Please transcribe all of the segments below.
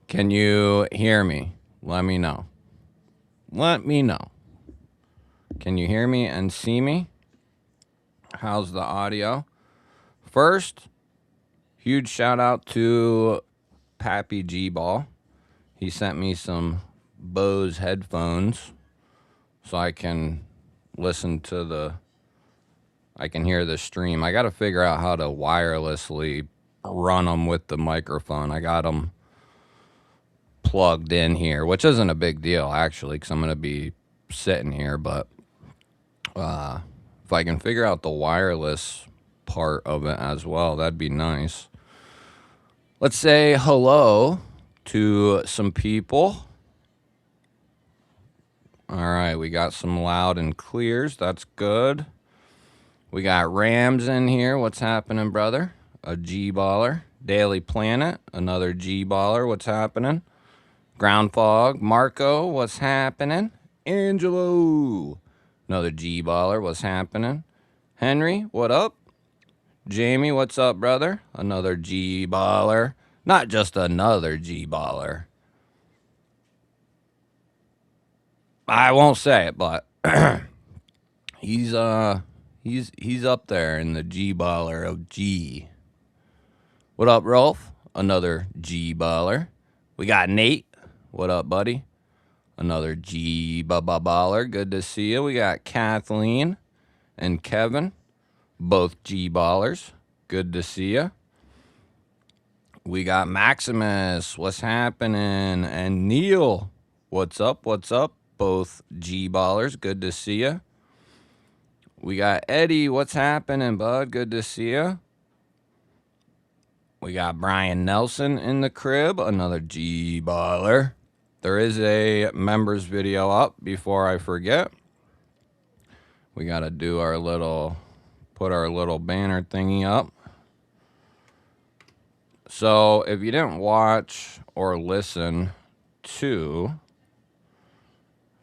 Can you hear me? Let me know. Let me know. Can you hear me and see me? How's the audio? First, huge shout out to Pappy GBall. He sent me some Bose headphones so I can listen to I can hear the stream. I got to figure out how to wirelessly run them with the microphone. I got them plugged in here, which isn't a big deal actually, because I'm going to be sitting here. But if I can figure out the wireless part of it as well, that'd be nice. Let's say hello to some people. All right, we got some loud and clears. That's good. We got Rams in here. What's happening, brother? A G-baller. Daily Planet, another G-baller. What's happening? Ground Fog. Marco, what's happening? Angelo, another G-baller. What's happening? Henry, what up? Jamie, what's up, brother? Another G-baller. Not just another G-baller. I won't say it, but he's up there in the G-baller of G. What up, Rolf? Another G-baller. We got Nate. What up, buddy? Another G-baller. Good to see you. We got Kathleen and Kevin, both G-ballers. Good to see you. We got Maximus. What's happening? And Neil. What's up? What's up? Both G-ballers. Good to see you. We got Eddie. What's happening, bud? Good to see you. We got Brian Nelson in the crib. Another G-baller. There is a members video up before I forget. We got to do our put our little banner thingy up. So if you didn't watch or listen to,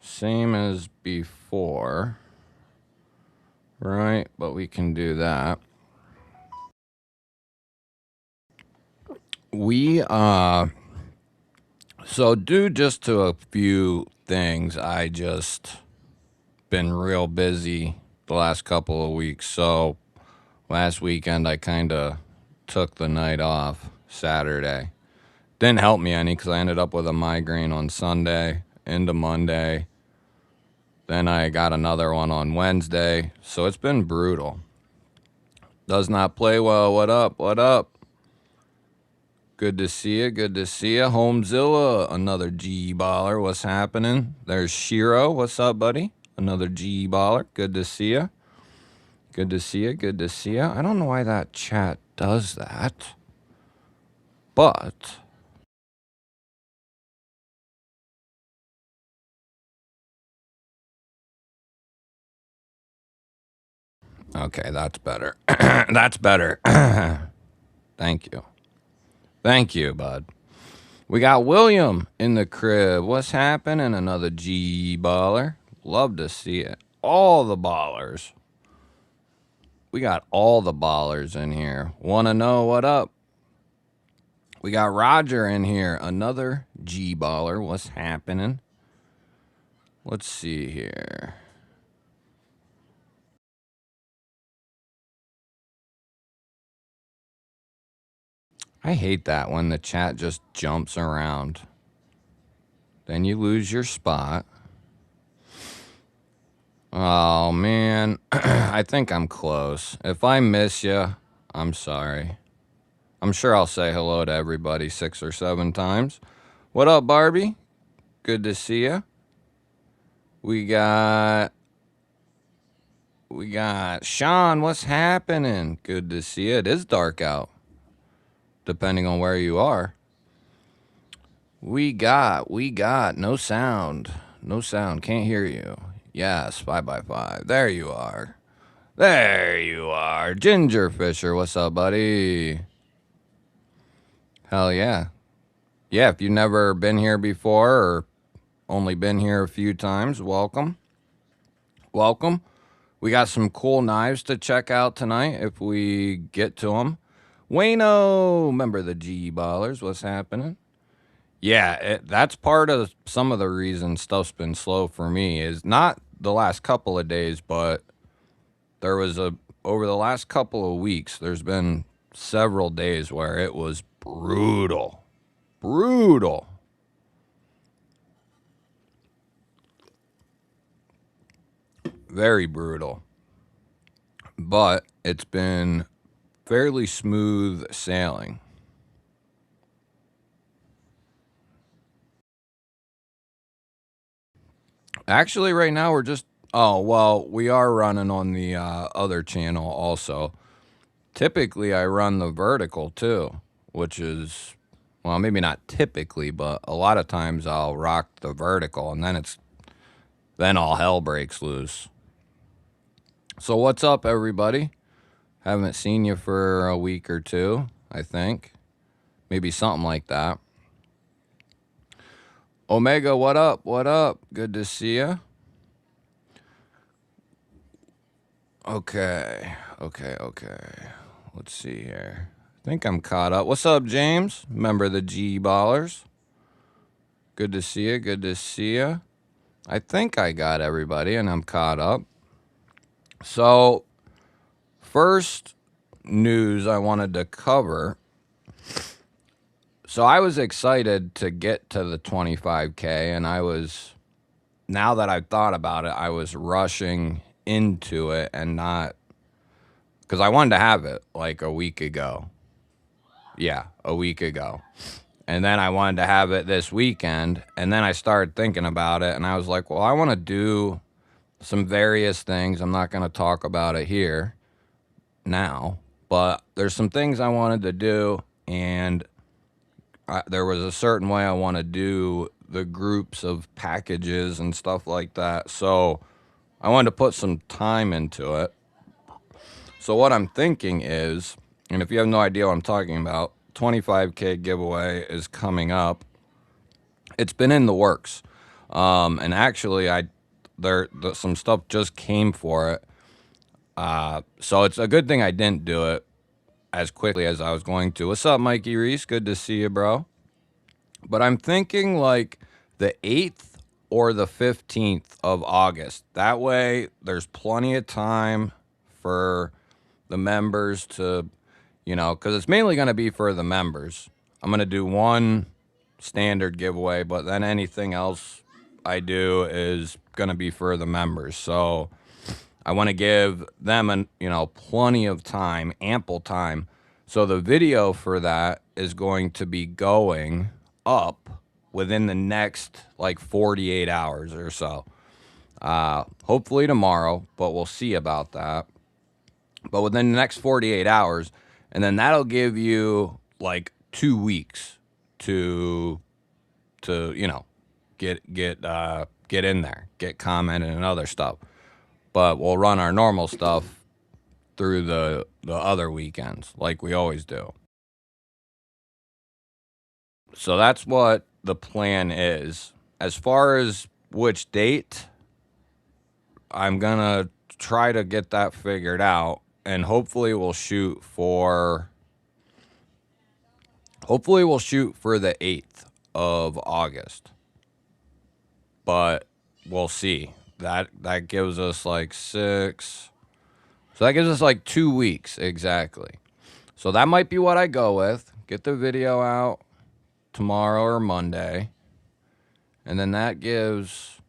same as before, right? But we can do that. So due just to a few things, I just been real busy the last couple of weeks. So last weekend I kind of took the night off, Saturday. Didn't help me any because I ended up with a migraine on Sunday into Monday. Then I got another one on Wednesday. So it's been brutal. Does not play well. What up? What up? Good to see you. Good to see you. Homezilla, another G-baller. What's happening? There's Shiro. What's up, buddy? Another G-baller. Good to see you. Good to see you. Good to see you. I don't know why that chat does that, but okay, that's better. That's better. Thank you. Thank you, bud. We got William in the crib. What's happening? Another G-baller. Love to see it. All the ballers. We got all the ballers in here. Want to know what up? We got Roger in here. Another G-baller. What's happening? Let's see here. I hate that when the chat just jumps around. Then you lose your spot. Oh, man. I think I'm close. If I miss you, I'm sorry. I'm sure I'll say hello to everybody 6 or 7 times. What up, Barbie? Good to see you. We got Sean. What's happening? Good to see you. It is dark out, depending on where you are. We got no sound. No sound. Can't hear you. Yes, 5x5. There you are. There you are. Ginger Fisher. What's up, buddy? Hell yeah. Yeah, if you've never been here before or only been here a few times, welcome. Welcome. We got some cool knives to check out tonight if we get to them. Wayno, remember the G-ballers. What's happening? Yeah, that's part of some of the reason stuff's been slow for me is not the last couple of days, but there was over the last couple of weeks, there's been several days where it was brutal. Brutal. Very brutal. But it's been fairly smooth sailing. Actually, right now we're just. Oh, well, we are running on the other channel also. Typically, I run the vertical too, which is. Well, maybe not typically, but a lot of times I'll rock the vertical and then all hell breaks loose. So, what's up, everybody? Haven't seen you for a week or two, I think. Maybe something like that. Omega, what up? What up? Good to see you. Okay. Let's see here. I think I'm caught up. What's up, James? Member of the G Ballers. Good to see you. Good to see you. I think I got everybody and I'm caught up. So, first news I wanted to cover. So, I was excited to get to the 25K, and now that I've thought about it, I was rushing into it and not, because I wanted to have it like a week ago. Yeah, a week ago. And then I wanted to have it this weekend. And then I started thinking about it. And I was like, well, I want to do some various things. I'm not going to talk about it here now. But there's some things I wanted to do. And there was a certain way I want to do the groups of packages and stuff like that. So I wanted to put some time into it. So what I'm thinking is, and if you have no idea what I'm talking about, 25K giveaway is coming up. It's been in the works, and actually, some stuff just came for it. So it's a good thing I didn't do it as quickly as I was going to. What's up, Mikey Reese? Good to see you, bro. But I'm thinking like the 8th or the 15th of August. That way, there's plenty of time for the members to, because it's mainly going to be for the members. I'm going to do one standard giveaway, but then anything else I do is going to be for the members. So I want to give them plenty of time, ample time. So the video for that is going to be going up within the next like 48 hours or so. Hopefully tomorrow, but we'll see about that. But within the next 48 hours, and then that'll give you like 2 weeks to get in there, get commented and other stuff. But we'll run our normal stuff through the other weekends like we always do. So that's what the plan is. As far as which date, I'm gonna try to get that figured out, and hopefully we'll shoot for the 8th of August. But we'll see. That gives us like 6. So that gives us like 2 weeks exactly. So that might be what I go with. Get the video out tomorrow or Monday. And then that gives,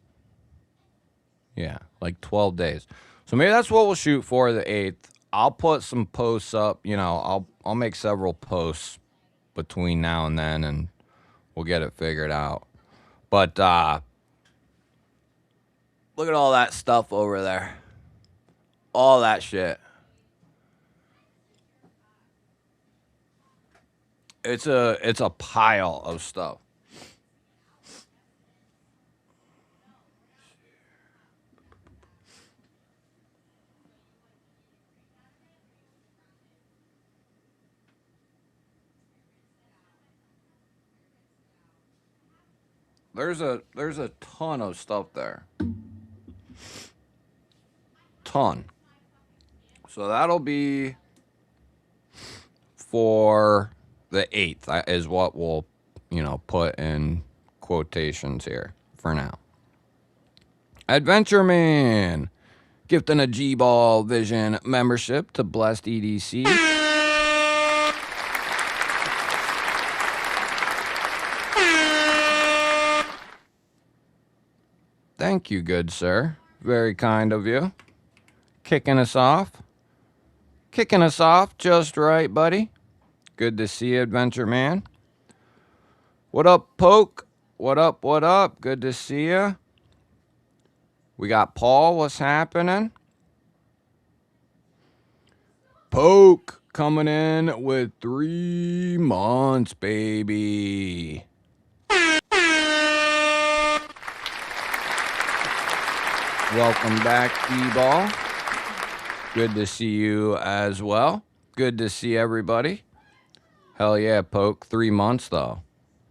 like 12 days. So maybe that's what we'll shoot for, the 8th. I'll put some posts up. I'll make several posts between now and then, and we'll get it figured out. But look at all that stuff over there. All that shit. It's a pile of stuff. There's a ton of stuff there. Ton. So that'll be for the 8th is what we'll put in quotations here for now. Adventure Man, gifting a GBall Vision membership to Blessed EDC. Thank you, good sir. Very kind of you. Kicking us off just right, buddy. Good to see you, Adventure Man. What up, Poke? What up, what up? Good to see you. We got Paul. What's happening? Poke coming in with 3 months, baby. Welcome back, GBall. Good to see you as well. Good to see everybody. Hell yeah, Poke. 3 months, though.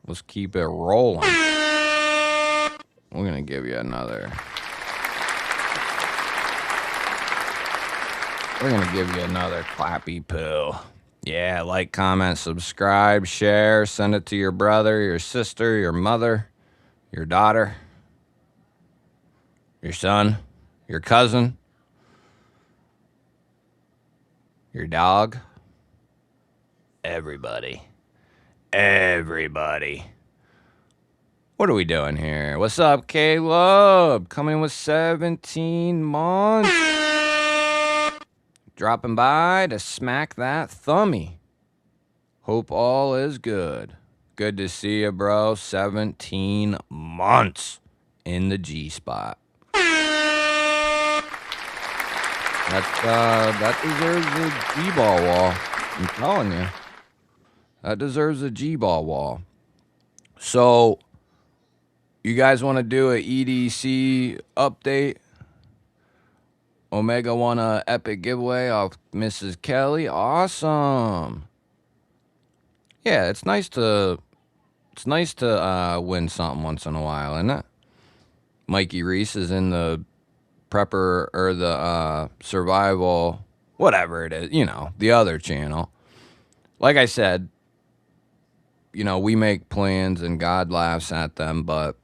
Let's keep it rolling. We're going to give you another. We're going to give you another clappy poo. Yeah, like, comment, subscribe, share. Send it to your brother, your sister, your mother, your daughter, your son, your cousin, your dog. Everybody. Everybody. What are we doing here? What's up, Caleb? Coming with 17 months. Dropping by to smack that thumbie. Hope all is good. Good to see you, bro. 17 months in the G spot. That deserves a GBall wall. I'm telling you. That deserves a GBall wall. So, you guys want to do an EDC update? Omega won a epic giveaway off Mrs. Kelly. Awesome. Yeah, it's nice to win something once in a while, isn't it? Mikey Reese is in the prepper or the survival, whatever it is, the other channel. Like I said, we make plans and God laughs at them, but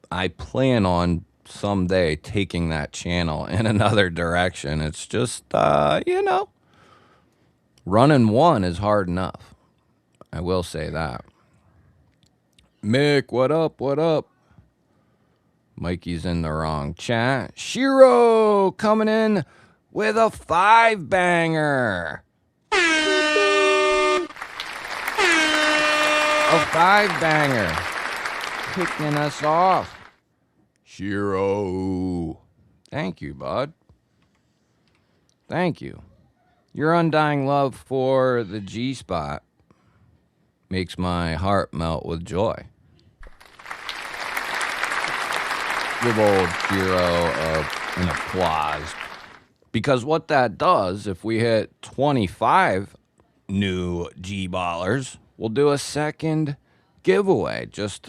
I plan on someday taking that channel in another direction. It's just, running one is hard enough. I will say that. Mick, what up? What up? Mikey's in the wrong chat. Shiro coming in with a 5-banger. A 5-banger. Kicking us off. Shiro. Thank you, bud. Thank you. Your undying love for the G-spot makes my heart melt with joy. Give old Shiro an applause. Because what that does, if we hit 25 new G-ballers, we'll do a second giveaway just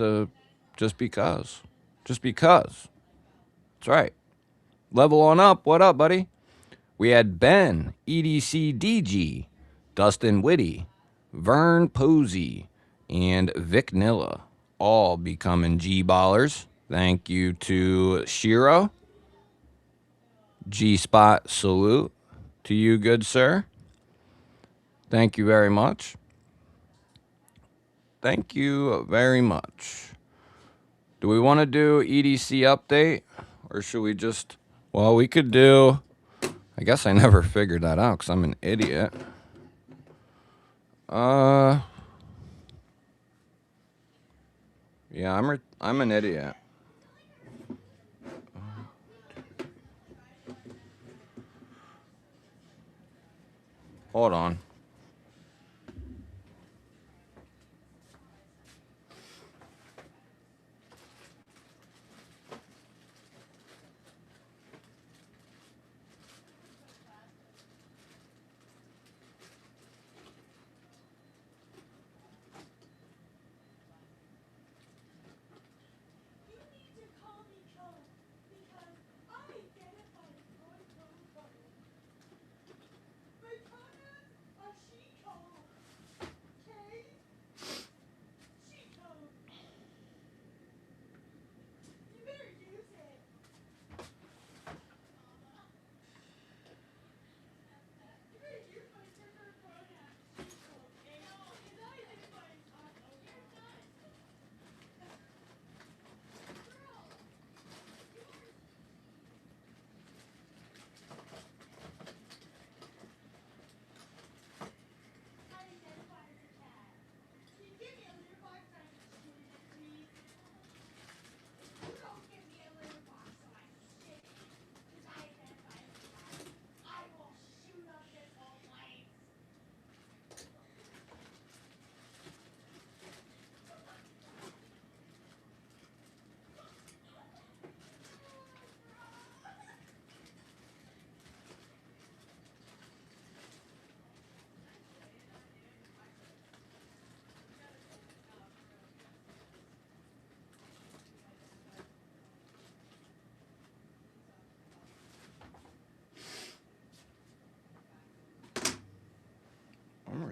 because. Just because. That's right. Level on up. What up, buddy? We had Ben, EDC DG, Dustin Whitty, Vern Posey, and Vic Nilla all becoming G-ballers. Thank you to Shiro. G-spot salute to you, good sir. Thank you very much. Thank you very much. Do we want to do EDC update? Or should we just... Well, we could do... I guess I never figured that out because I'm an idiot. Yeah, I'm an idiot. Hold on.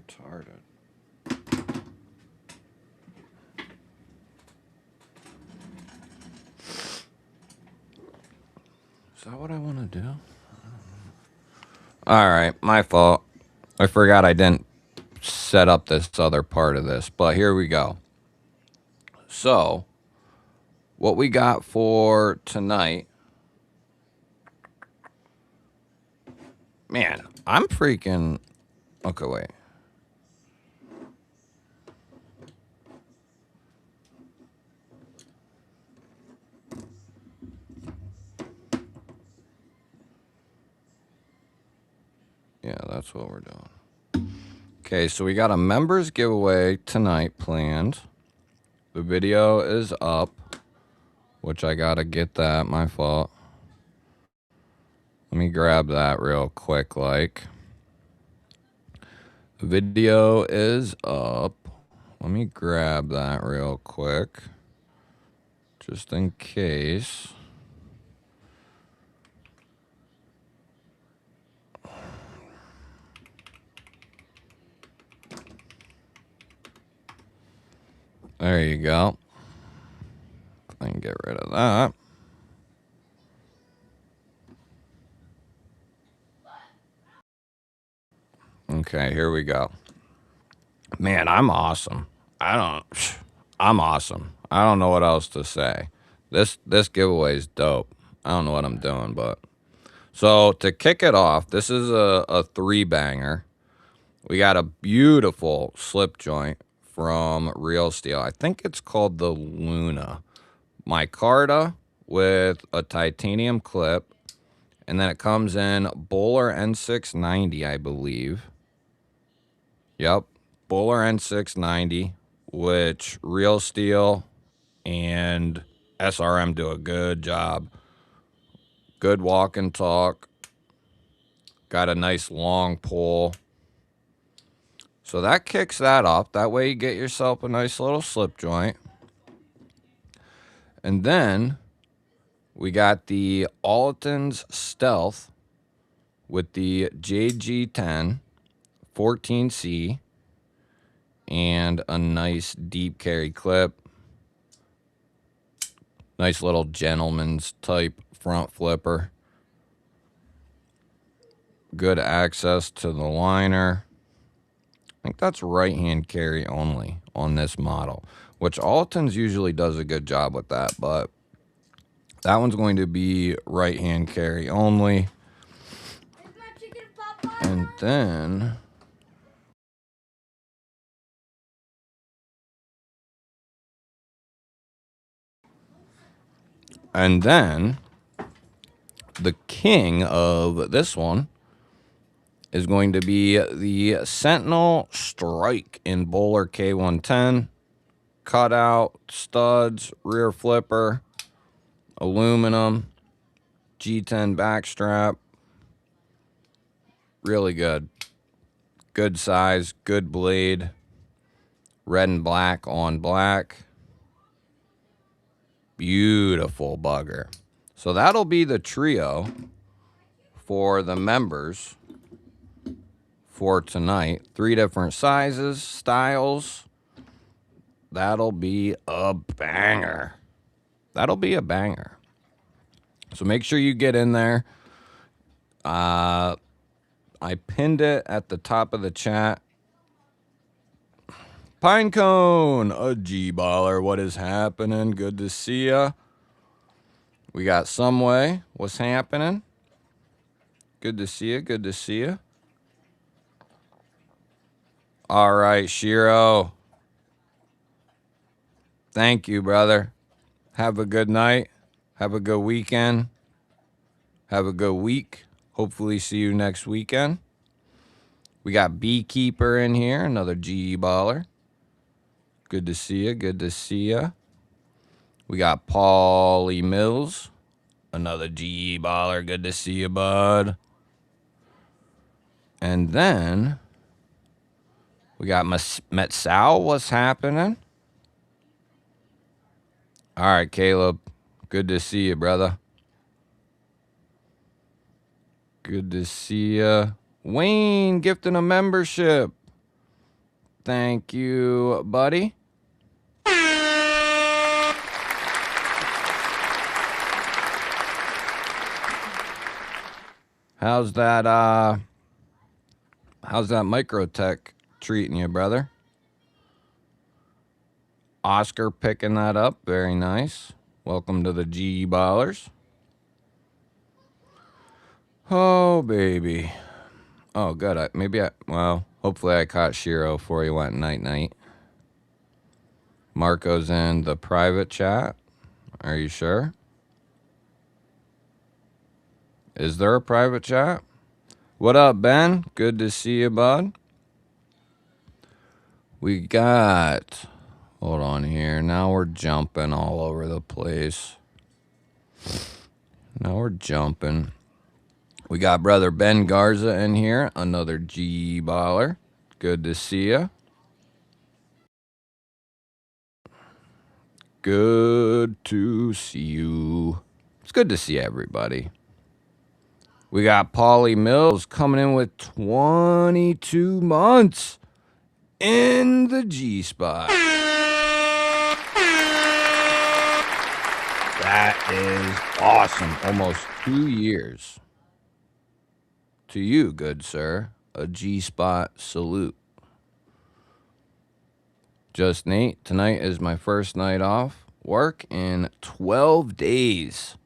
retarded. Is that what I want to do? All right, my fault. I forgot I didn't set up this other part of this, but here we go. So, what we got for tonight, man, I'm freaking, okay, wait. Yeah, that's what we're doing. Okay, so we got a members giveaway tonight planned. The video is up, which I gotta get that, my fault. Let me grab that real quick, like. The video is up. Let me grab that real quick, just in case. There you go. I can get rid of that. Okay, here we go. Man, I'm awesome. I'm awesome. I don't know what else to say. This giveaway is dope. I don't know what I'm doing, but. So to kick it off, this is a 3-banger. We got a beautiful slip joint from Real Steel. I think it's called the Luna. Micarta with a titanium clip. And then it comes in Bowler N690, I believe. Yep. Bowler N690, which Real Steel and SRM do a good job. Good walk and talk. Got a nice long pull. So that kicks that off. That way you get yourself a nice little slip joint. And then we got the Alton's Stealth with the JG10 14C and a nice deep carry clip. Nice little gentleman's type front flipper. Good access to the liner. I think that's right-hand carry only on this model, which Alton's usually does a good job with that, but that one's going to be right-hand carry only. And then the king of this one is going to be the Sentinel Strike in Bowler K110. Cutout, studs, rear flipper, aluminum, G10 backstrap. Really good. Good size, good blade. Red and black on black. Beautiful bugger. So that'll be the trio for the members for tonight. 3 different sizes, styles. That'll be a banger. That'll be a banger. So make sure you get in there. I pinned it at the top of the chat. Pinecone, a G-baller. What is happening? Good to see ya. We got Someway. What's happening? Good to see you. Good to see you. All right, Shiro. Thank you, brother. Have a good night. Have a good weekend. Have a good week. Hopefully see you next weekend. We got Beekeeper in here, another G-baller. Good to see you. Good to see you. We got Paulie Mills, another G-baller. Good to see you, bud. And then we got Metsal. What's happening? All right, Caleb. Good to see you, brother. Good to see you. Wayne gifting a membership. Thank you, buddy. How's that Microtech treating you, brother? Oscar picking that up. Very nice. Welcome to the G Ballers. Oh, baby. Oh, good. Well, hopefully I caught Shiro before he went night-night. Marco's in the private chat. Are you sure? Is there a private chat? What up, Ben? Good to see you, bud. We got... Hold on here. Now we're jumping all over the place. Now we're jumping. We got brother Ben Garza in here. Another G baller. Good to see you. Good to see you. It's good to see everybody. We got Paulie Mills coming in with 22 months in the G spot. That is awesome. Almost 2 years. To you, good sir. A G spot salute. Just Nate, tonight is my first night off work in 12 days.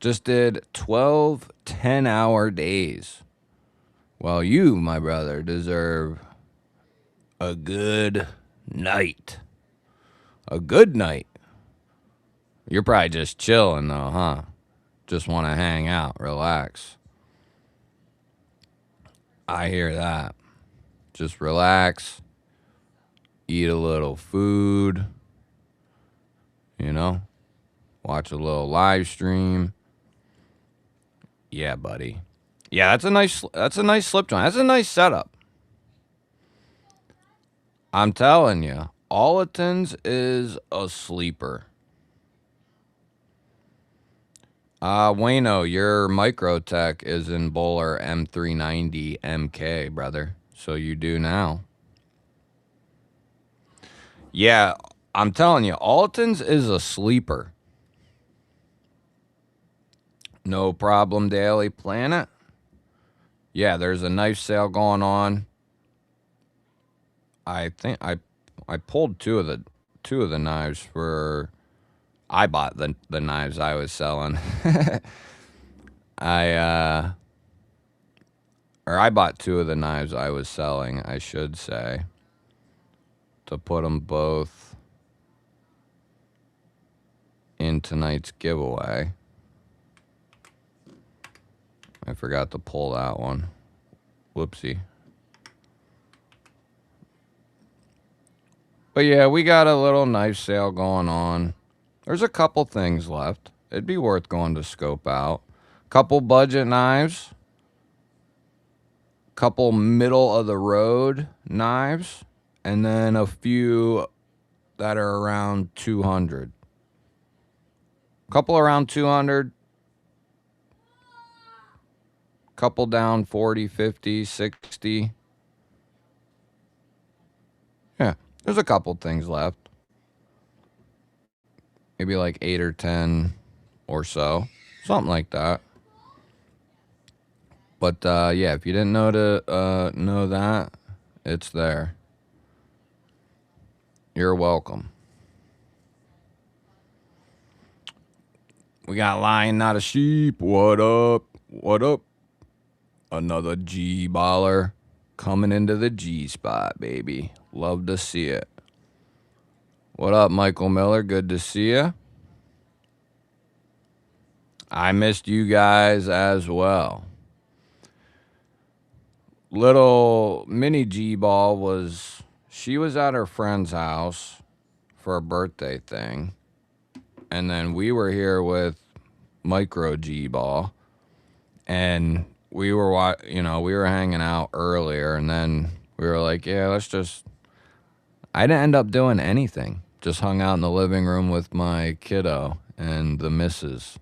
Just did 12 10-hour days. Well, you, my brother, deserve a good night. A good night. You're probably just chilling, though, huh? Just want to hang out, relax. I hear that. Just relax. Eat a little food. You know? Watch a little live stream. Yeah, buddy. Yeah, that's a nice slip joint. That's a nice setup. I'm telling you, Alton's is a sleeper. Wayno, your Microtech is in Bowler M390 MK, brother. So you do now. Yeah, I'm telling you, Alton's is a sleeper. No problem, Daily Planet. Yeah, there's a knife sale going on. I think I pulled two of the knives for... I bought the knives I was selling. I bought two of the knives I was selling, I should say, to put them both in tonight's giveaway. I forgot to pull that one. Whoopsie. But yeah, we got a little knife sale going on. There's a couple things left. It'd be worth going to scope out. Couple budget knives. Couple middle of the road knives. And then a few that are around 200. Couple around 200. Couple down 40, 50, 60. Yeah, there's a couple things left. Maybe like 8 or 10 or so. Something like that. But yeah, if you didn't know that, it's there. You're welcome. We got Lion, Not a Sheep. What up? What up? Another G baller coming into the G spot, baby. Love to see it. What up, Michael Miller? Good to see you. I missed you guys as well. Little mini GBall she was at her friend's house for a birthday thing. And then we were here with Micro GBall. And we were, we were hanging out earlier. And then we were like, yeah, I didn't end up doing anything. Just hung out in the living room with my kiddo and the missus.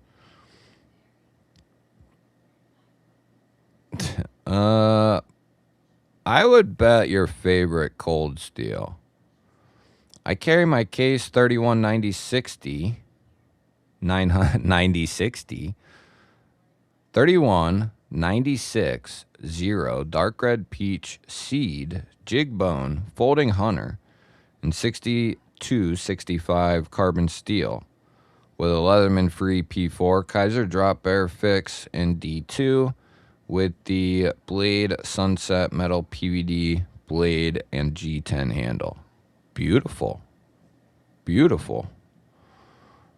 I would bet your favorite cold steel. I carry my case 319060, 9060, 31960 dark red peach seed jig bone folding hunter and 6265 carbon steel with a Leatherman free P4 Kaiser drop bear fix in D2 with the blade sunset metal PVD blade and G10 handle. Beautiful. Beautiful.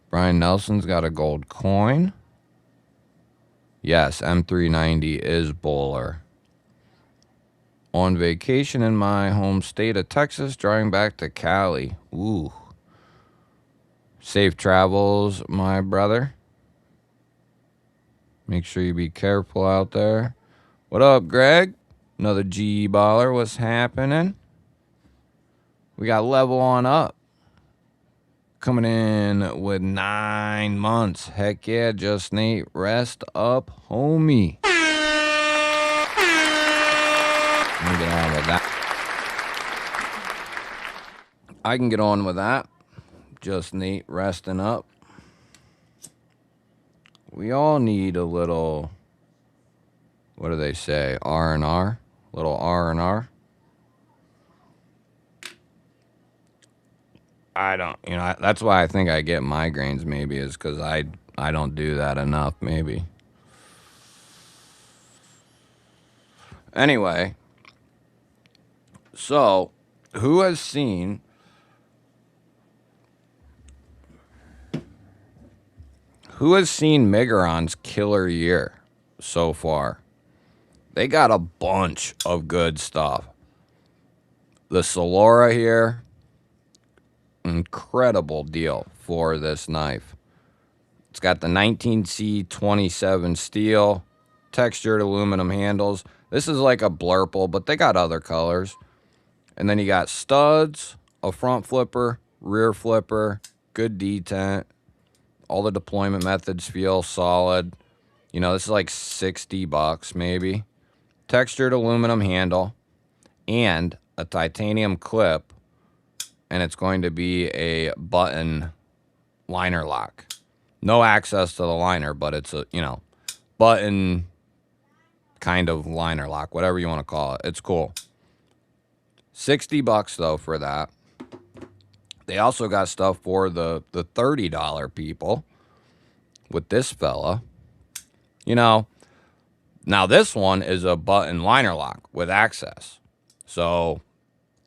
Brian Nelson's got a gold coin. Yes, M390 is bowler. On vacation in my home state of Texas, driving back to Cali. Ooh. Safe travels, my brother. Make sure you be careful out there. What up, Greg? Another G baller. What's happening? We got level on up. Coming in with 9 months. Heck yeah, just Nate. Rest up, homie. Let me get on with that. I can get on with that. Just Nate resting up. We all need a little, what do they say, R&R? Little R&R. I don't, that's why I think I get migraines maybe, is because I don't do that enough maybe. Anyway, so who has seen Migron's killer year so far? They got a bunch of good stuff. The Solora here, incredible deal for this knife. It's got the 19C27 steel, textured aluminum handles. This is like a blurple, but they got other colors. And then you got studs, a front flipper, rear flipper, good detent. All the deployment methods feel solid. This is like $60 maybe. Textured aluminum handle and a titanium clip. And it's going to be a button liner lock. No access to the liner, but it's a, button kind of liner lock, whatever you want to call it. It's cool. $60 though for that. They also got stuff for the $30 people with this fella. Now this one is a button liner lock with access. So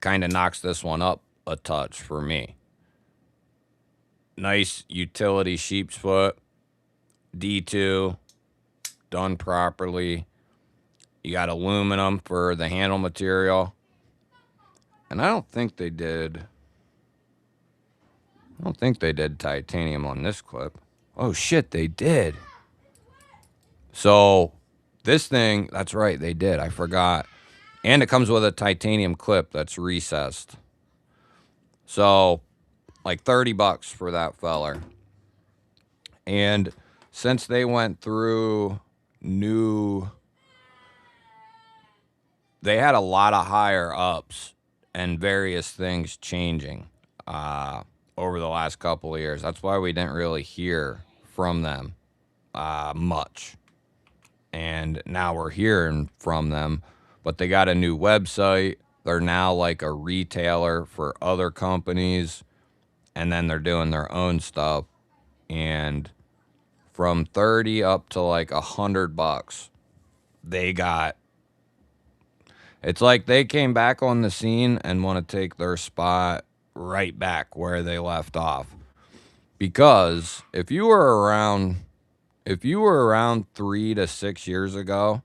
kind of knocks this one up a touch for me. Nice utility sheep's foot. D2. Done properly. You got aluminum for the handle material. And I don't think they did titanium on this clip. Oh shit, they did. So this thing, that's right, they did. I forgot. And it comes with a titanium clip that's recessed. So like $30 for that feller. And since they went through they had a lot of higher ups and various things changing over the last couple of years. That's why we didn't really hear from them much. And now we're hearing from them. But they got a new website. They're now like a retailer for other companies. And then they're doing their own stuff. And from 30 up to like $100, they got... It's like they came back on the scene and want to take their spot right back where they left off. Because if you were around 3 to 6 years ago,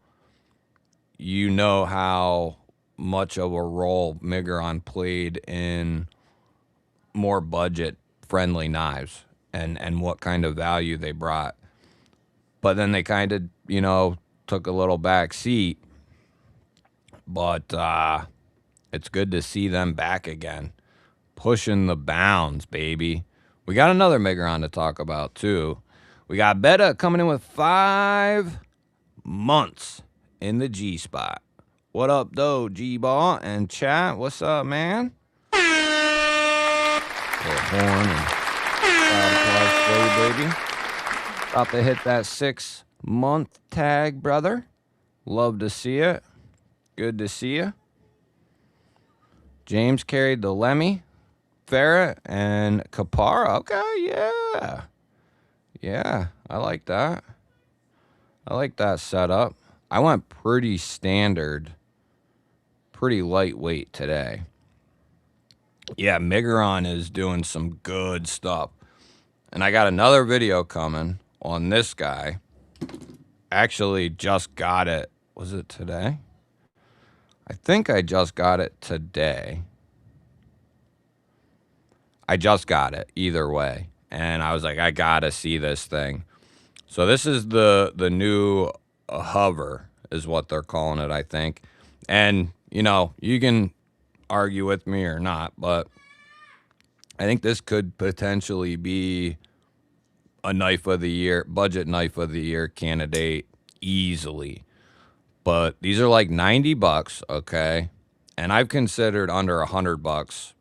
you know how much of a role Migron played in more budget-friendly knives and what kind of value they brought. But then they kind of, took a little back seat. But it's good to see them back again. Pushing the bounds, baby. We got another Migron to talk about, too. We got Beta coming in with 5 months in the G spot. What up, though, G-Ball and chat? What's up, man? Little horn and crowd applause for you, baby. About to hit that 6-month tag, brother. Love to see it. Good to see you. James carried the Lemmy, Ferret, and Kapara. Okay, yeah. Yeah, I like that. I like that setup. I went pretty standard, pretty lightweight today. Yeah, Migron is doing some good stuff. And I got another video coming on this guy. Actually, just got it. Was it today? I think I just got it today. I just got it either way. And I was like, I got to see this thing. So this is the new hover is what they're calling it, I think. And, you know, you can argue with me or not, but I think this could potentially be a knife of the year, budget knife of the year candidate easily. But these are like $90, okay? And I've considered under $100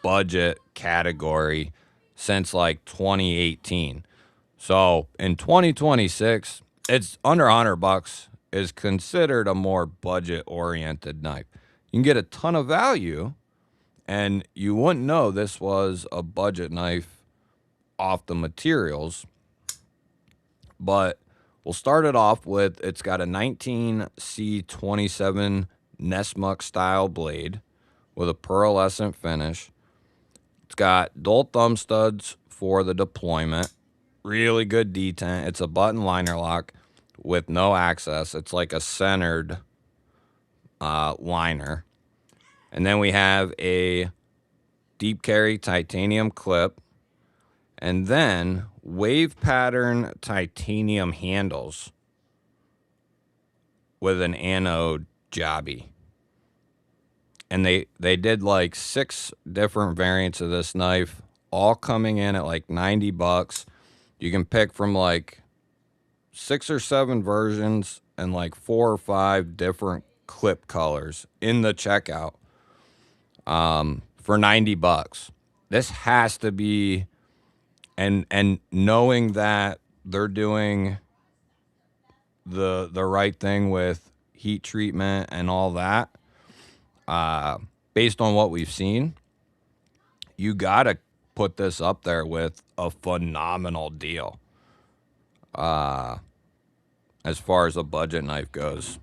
budget category since like 2018. So in 2026, it's under $100 is considered a more budget oriented knife. You can get a ton of value, and you wouldn't know this was a budget knife off the materials. But we'll start it off with, it's got a 19C27 Nessmuck style blade with a pearlescent finish. It's got dual thumb studs for the deployment. Really good detent. It's a button liner lock with no access. It's like a centered liner. And then we have a deep carry titanium clip. And then wave pattern titanium handles with an anode jobby. And they did like 6 different variants of this knife, all coming in at like $90. You can pick from like 6 or 7 versions and like 4 or 5 different clip colors in the checkout for $90. This has to be, and knowing that they're doing the right thing with heat treatment and all that, based on what we've seen, you gotta put this up there with a phenomenal deal. As far as a budget knife goes,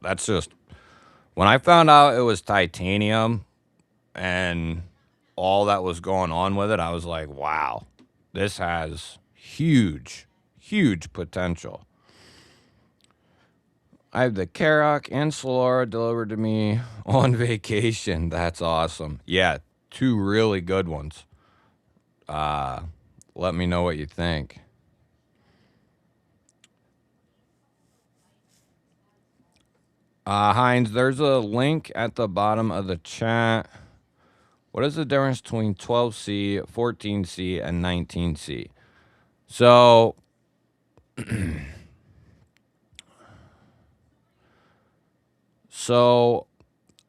that's just, when I found out it was titanium and all that was going on with it, I was like, wow, this has huge potential. I have the Karak and Solara delivered to me on vacation. That's awesome. Yeah, 2 really good ones. Let me know what you think. Heinz, there's a link at the bottom of the chat. What is the difference between 12C, 14C, and 19C? So,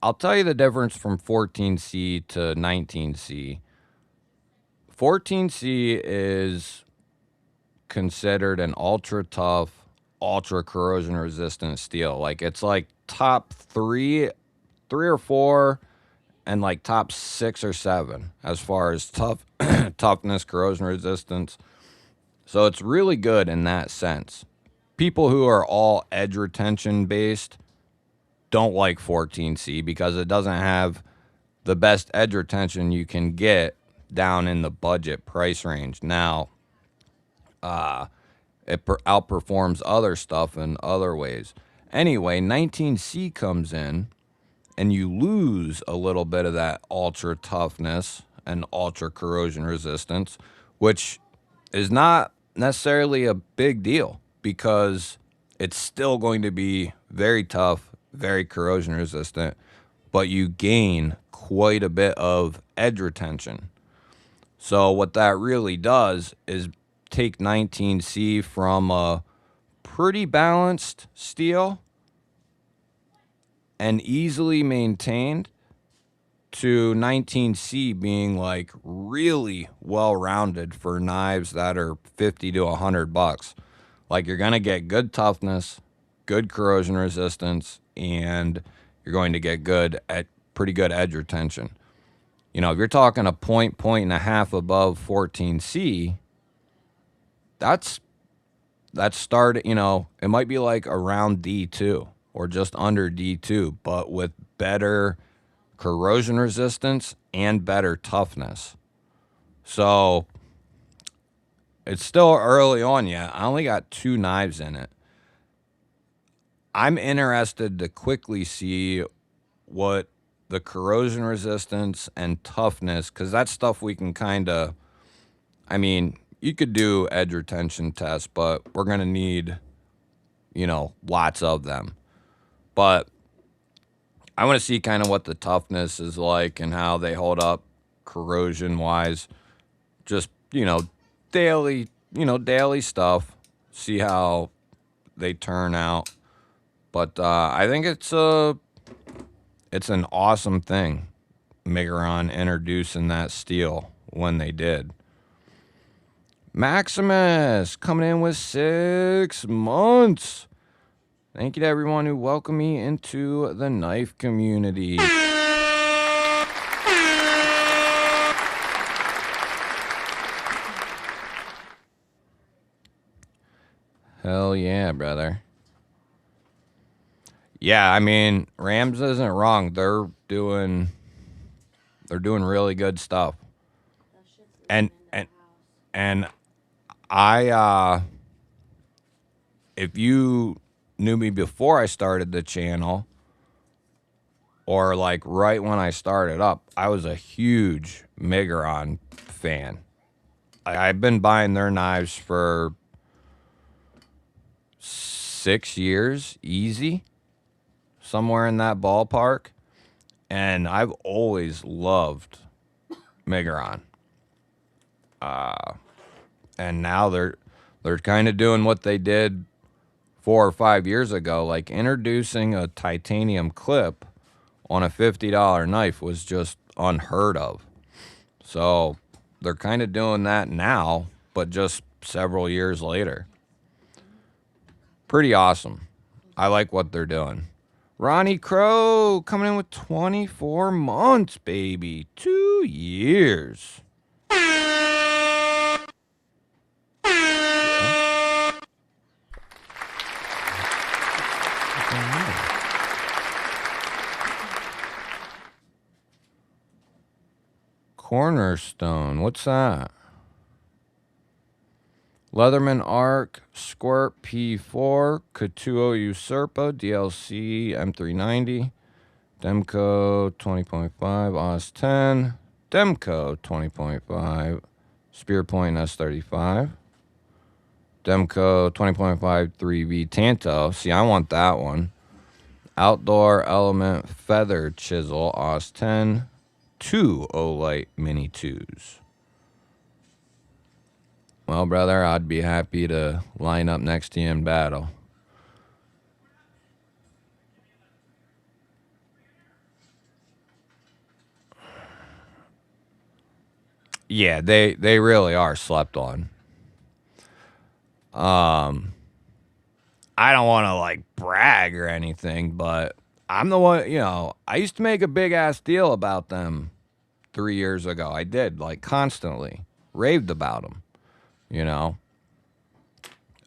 I'll tell you the difference from 14C to 19C. 14C is considered an ultra tough, ultra corrosion resistant steel. Like, it's like top 3 or 4, and like top 6 or 7 as far as toughness, corrosion resistance. So it's really good in that sense. People who are all edge retention based don't like 14C because it doesn't have the best edge retention you can get down in the budget price range. Now, it outperforms other stuff in other ways. Anyway, 19C comes in, and you lose a little bit of that ultra toughness and ultra corrosion resistance, which is not necessarily a big deal because it's still going to be very tough, very corrosion resistant, but you gain quite a bit of edge retention. So what that really does is take 19C from a pretty balanced steel and easily maintained, to 19C being like really well-rounded for knives that are 50 to $100. Like, you're going to get good toughness, good corrosion resistance, and you're going to get pretty good edge retention. You know, if you're talking a point and a half above 14C, that's start, you know, it might be like around D2 or just under D2, but with better corrosion resistance and better toughness. So it's still early on yet. I only got 2 knives in it. I'm interested to quickly see what the corrosion resistance and toughness, because that's stuff we can kind of, I mean, you could do edge retention tests, but we're going to need, you know, lots of them. But I want to see kind of what the toughness is like and how they hold up corrosion wise. Just, you know, daily stuff. See how they turn out. But I think it's an awesome thing, Migron introducing that steel when they did. Maximus coming in with 6 months. Thank you to everyone who welcomed me into the knife community. Hell yeah, brother. Yeah, I mean, Rams isn't wrong. They're doing really good stuff. And I if you knew me before I started the channel, or like right when I started up, I was a huge Migron fan. I've been buying their knives for 6 years, easy, somewhere in that ballpark. And I've always loved Migron. And now they're kind of doing what they did 4 or 5 years ago, like introducing a titanium clip on a $50 knife was just unheard of. So they're kind of doing that now, but just several years later. Pretty awesome. I like what they're doing. Ronnie Crow coming in with 24 months, baby. 2 years. Cornerstone. What's that? Leatherman Arc, Squirt P4, Katuo Usurpa, DLC M390, Demco 20.5, Oz 10, Demco 20.5, Spearpoint S35, Demco 20.5 3V Tanto. See, I want that one. Outdoor Element Feather Chisel, Oz 10, 2 Olight Mini 2s. Well, brother, I'd be happy to line up next to you in battle. Yeah, they really are slept on. I don't want to like brag or anything, but I'm the one, you know, I used to make a big ass deal about them 3 years ago. I did, like, constantly raved about them, you know.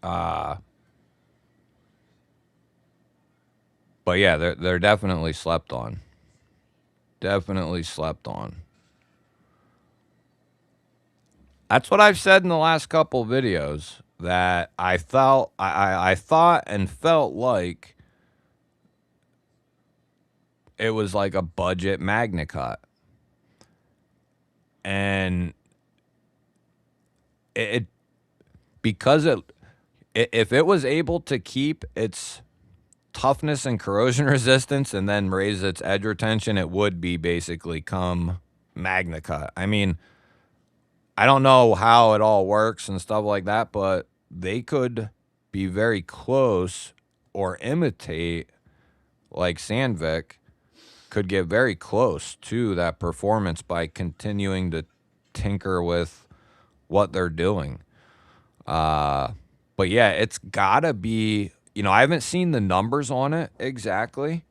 But yeah, they're definitely slept on. Definitely slept on. That's what I've said in the last couple videos, that I thought and felt like it was like a budget MagnaCut. And it because if it was able to keep its toughness and corrosion resistance and then raise its edge retention, it would be basically come MagnaCut. I mean, I don't know how it all works and stuff like that, but they could be very close or imitate like Sandvik could get very close to that performance by continuing to tinker with what they're doing. But yeah, it's gotta be, I haven't seen the numbers on it exactly.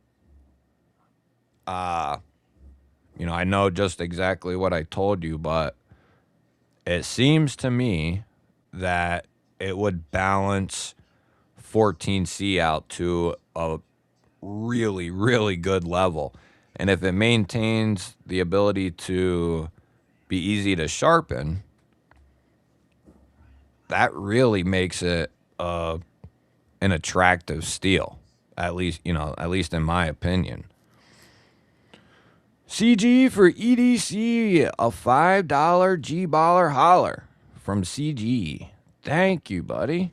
I know just exactly what I told you, but it seems to me that it would balance 14C out to a really, really good level. And if it maintains the ability to be easy to sharpen, that really makes it an attractive steel. At least in my opinion. CG for EDC, a $5 G-baller holler from CG. Thank you, buddy.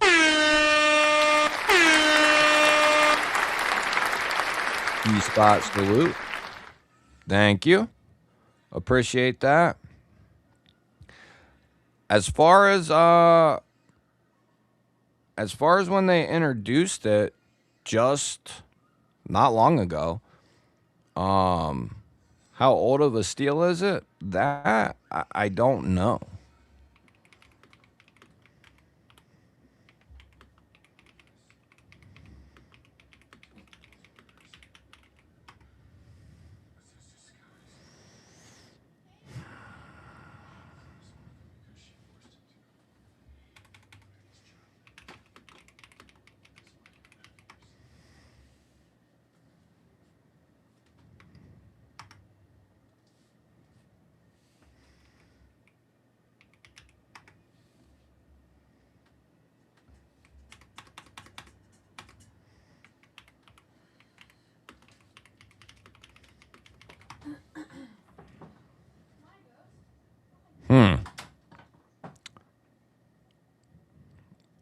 G-spot salute. Thank you. Appreciate that. As far as when they introduced it just not long ago, how old of a steel is it? That I don't know.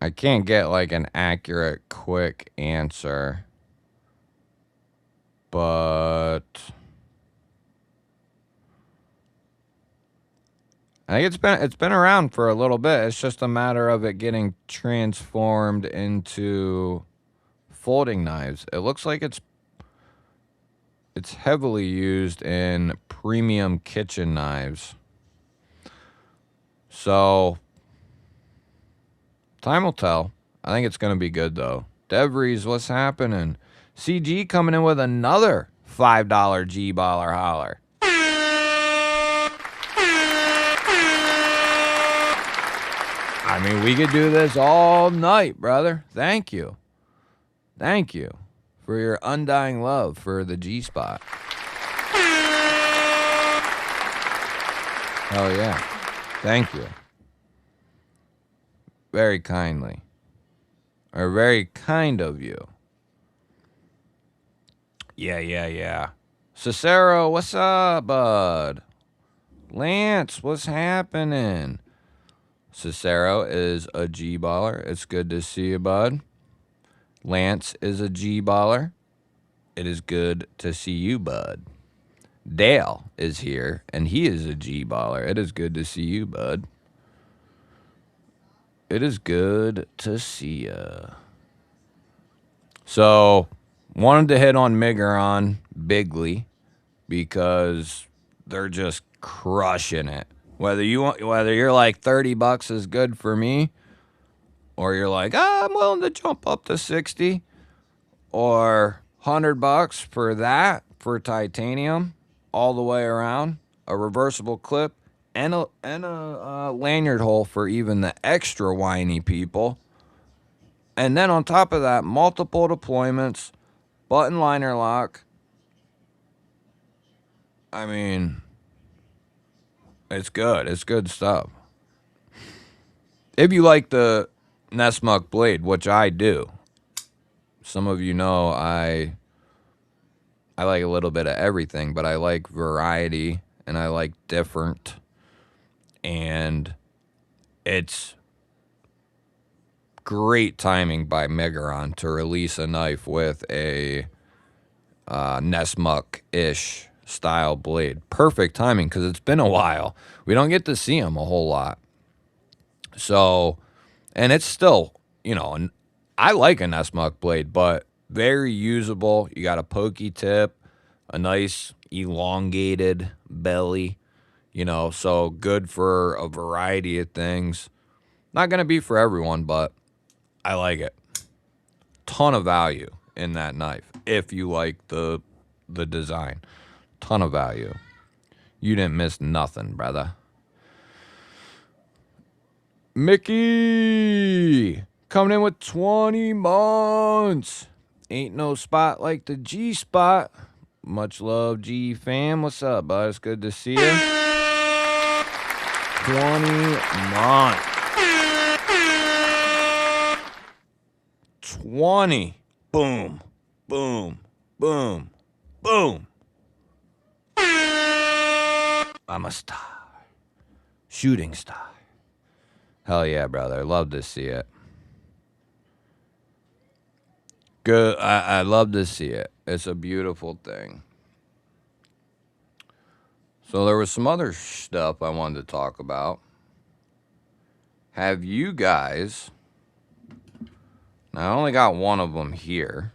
I can't get like an accurate, quick answer, but I think it's been around for a little bit. It's just a matter of it getting transformed into folding knives. It looks like it's heavily used in premium kitchen knives. So time will tell. I think it's going to be good, though. DeVries, what's happening? CG coming in with another $5 G-baller holler. I mean, we could do this all night, brother. Thank you. Thank you for your undying love for the G-spot. Hell yeah. Thank you. Very kindly. Or very kind of you. Yeah. Cicero, what's up, bud? Lance, what's happening? Cicero is a G-baller. It's good to see you, bud. Lance is a G-baller. It is good to see you, bud. Dale is here, and he is a G-baller. It is good to see you, bud. It is good to see ya. So, wanted to hit on Migron bigly because they're just crushing it. Whether you're like $30 is good for me, or you're like, I'm willing to jump up to 60, or $100 for that for titanium, all the way around, a reversible clip, and a lanyard hole for even the extra whiny people. And then on top of that, multiple deployments, button liner lock. I mean, it's good. It's good stuff. If you like the Nessmuck blade, which I do, some of you know I like a little bit of everything, but I like variety and I like different. And it's great timing by Megaron to release a knife with a Nessmuck-ish style blade. Perfect timing because it's been a while. We don't get to see them a whole lot. So, and it's still, I like a Nessmuck blade, but Very usable. You got a pokey tip, a nice elongated belly, you know, so good for a variety of things. Not going to be for everyone, but I like it. Ton of value in that knife if you like the design. Ton of value. You didn't miss nothing, brother. Mickey coming in with 20 months. Ain't no spot like the G spot. Much love, G fam. What's up, bud? It's good to see you. 20 months. 20. Boom. Boom. Boom. Boom. I'm a star. Shooting star. Hell yeah, brother. Love to see it. Good. I love to see it. It's a beautiful thing. So there was some other stuff I wanted to talk about. Have you guys... Now, I only got one of them here.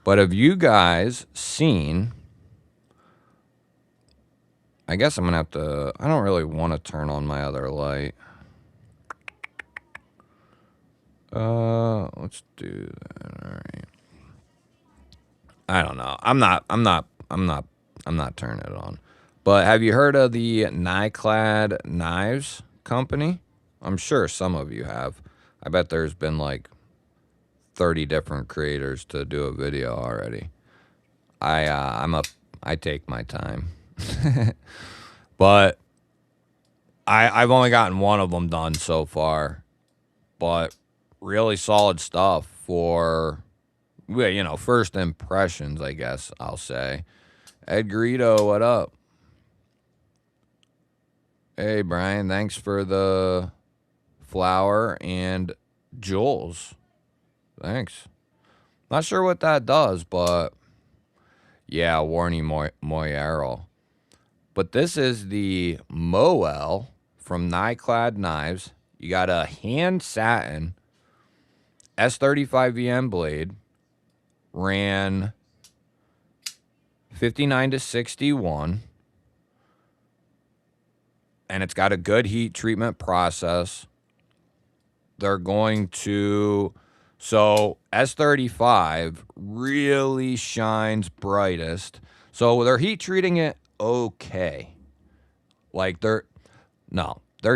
But have you guys seen... I guess I'm going to have to... I don't really want to turn on my other light. Let's do that. All right. I don't know. I'm not turning it on. But have you heard of the Nyclad Knives company? I'm sure some of you have. I bet there's been like 30 different creators to do a video already. I take my time. But I've only gotten one of them done so far. But really solid stuff for, you know, first impressions, I guess I'll say. Ed Greedo, what up? Hey, Brian, thanks for the flower and Jules. Thanks. Not sure what that does, but yeah, Warney Moyarl. But this is the Moel from Nyclad Knives. You got a hand satin S35VM blade. Ran 59 to 61. And it's got a good heat treatment process. They're going to... So S35 really shines brightest. So they're heat treating it okay. Like they're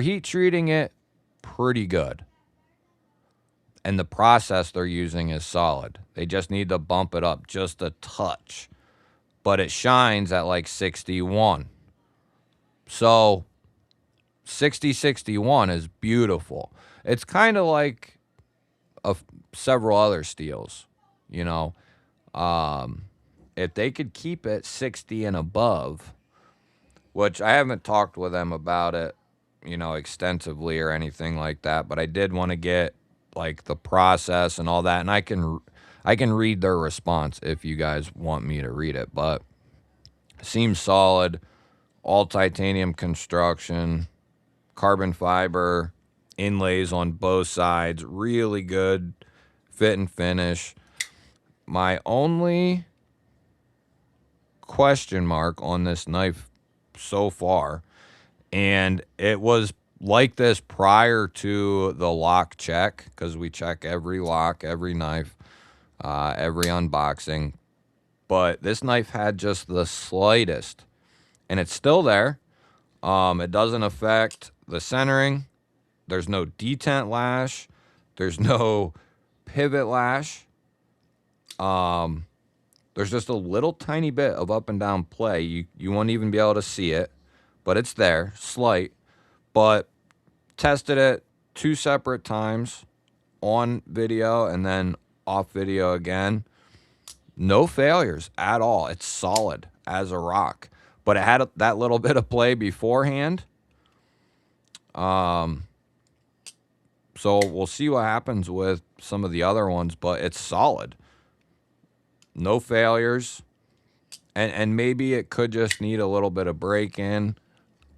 heat treating it pretty good. And the process they're using is solid. They just need to bump it up just a touch. But it shines at like 61. So 60-61 is beautiful. It's kind of like several other steels, you know. If they could keep it 60 and above, which I haven't talked with them about it, you know, extensively or anything like that, but I did want to get like the process and all that, and I can read their response if you guys want me to read it, but seems solid. All titanium construction, carbon fiber inlays on both sides, really good fit and finish. My only question mark on this knife so far, and it was like this prior to the lock check, because we check every lock, every knife, every unboxing, but this knife had just the slightest, and it's still there. It doesn't affect the centering. There's no detent lash. There's no pivot lash. There's just a little tiny bit of up and down play. You won't even be able to see it, but it's there, slight. But tested it 2 separate times on video and then off video again. No failures at all. It's solid as a rock. But it had that little bit of play beforehand. So we'll see what happens with some of the other ones, but it's solid. No failures. And maybe it could just need a little bit of break-in.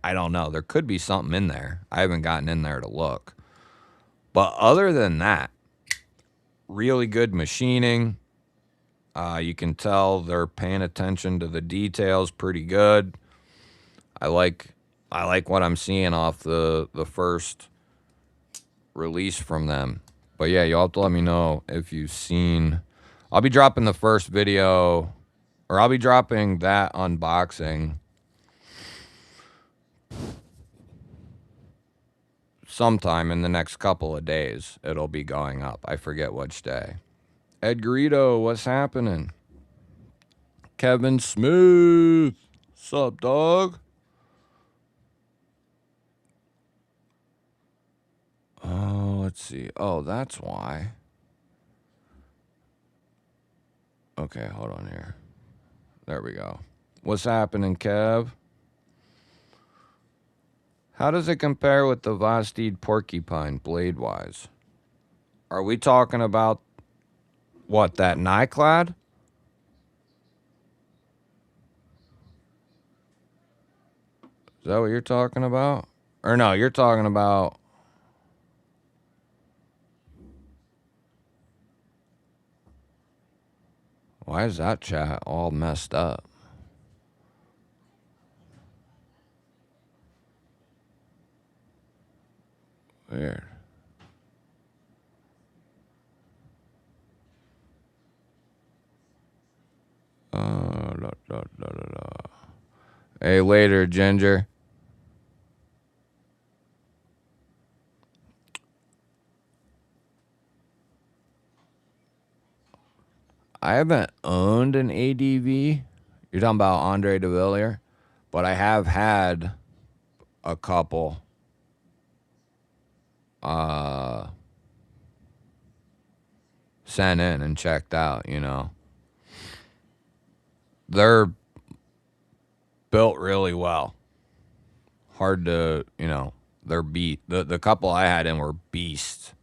I don't know. There could be something in there. I haven't gotten in there to look. But other than that, really good machining. You can tell they're paying attention to the details pretty good. I like what I'm seeing off the first release from them. But yeah, you'll have to let me know if you've seen. I'll be dropping the first video, or I'll be dropping that unboxing sometime in the next couple of days. It'll be going up. I forget which day. Edgarito, what's happening? Kevin Smith, sup, dog? Oh, let's see. Oh, that's why. Okay, hold on here. There we go. What's happening, Kev? How does it compare with the Vostede Porcupine blade-wise? Are we talking about, what, that Nyclad? Is that what you're talking about? Or no, you're talking about... Why is that chat all messed up? Weird. Hey, later, Ginger. I haven't owned an ADV. You're talking about Andre de Villiers, but I have had a couple. Sent in and checked out, you know. They're built really well. Hard to, you know, they're beat. The couple I had in were beasts.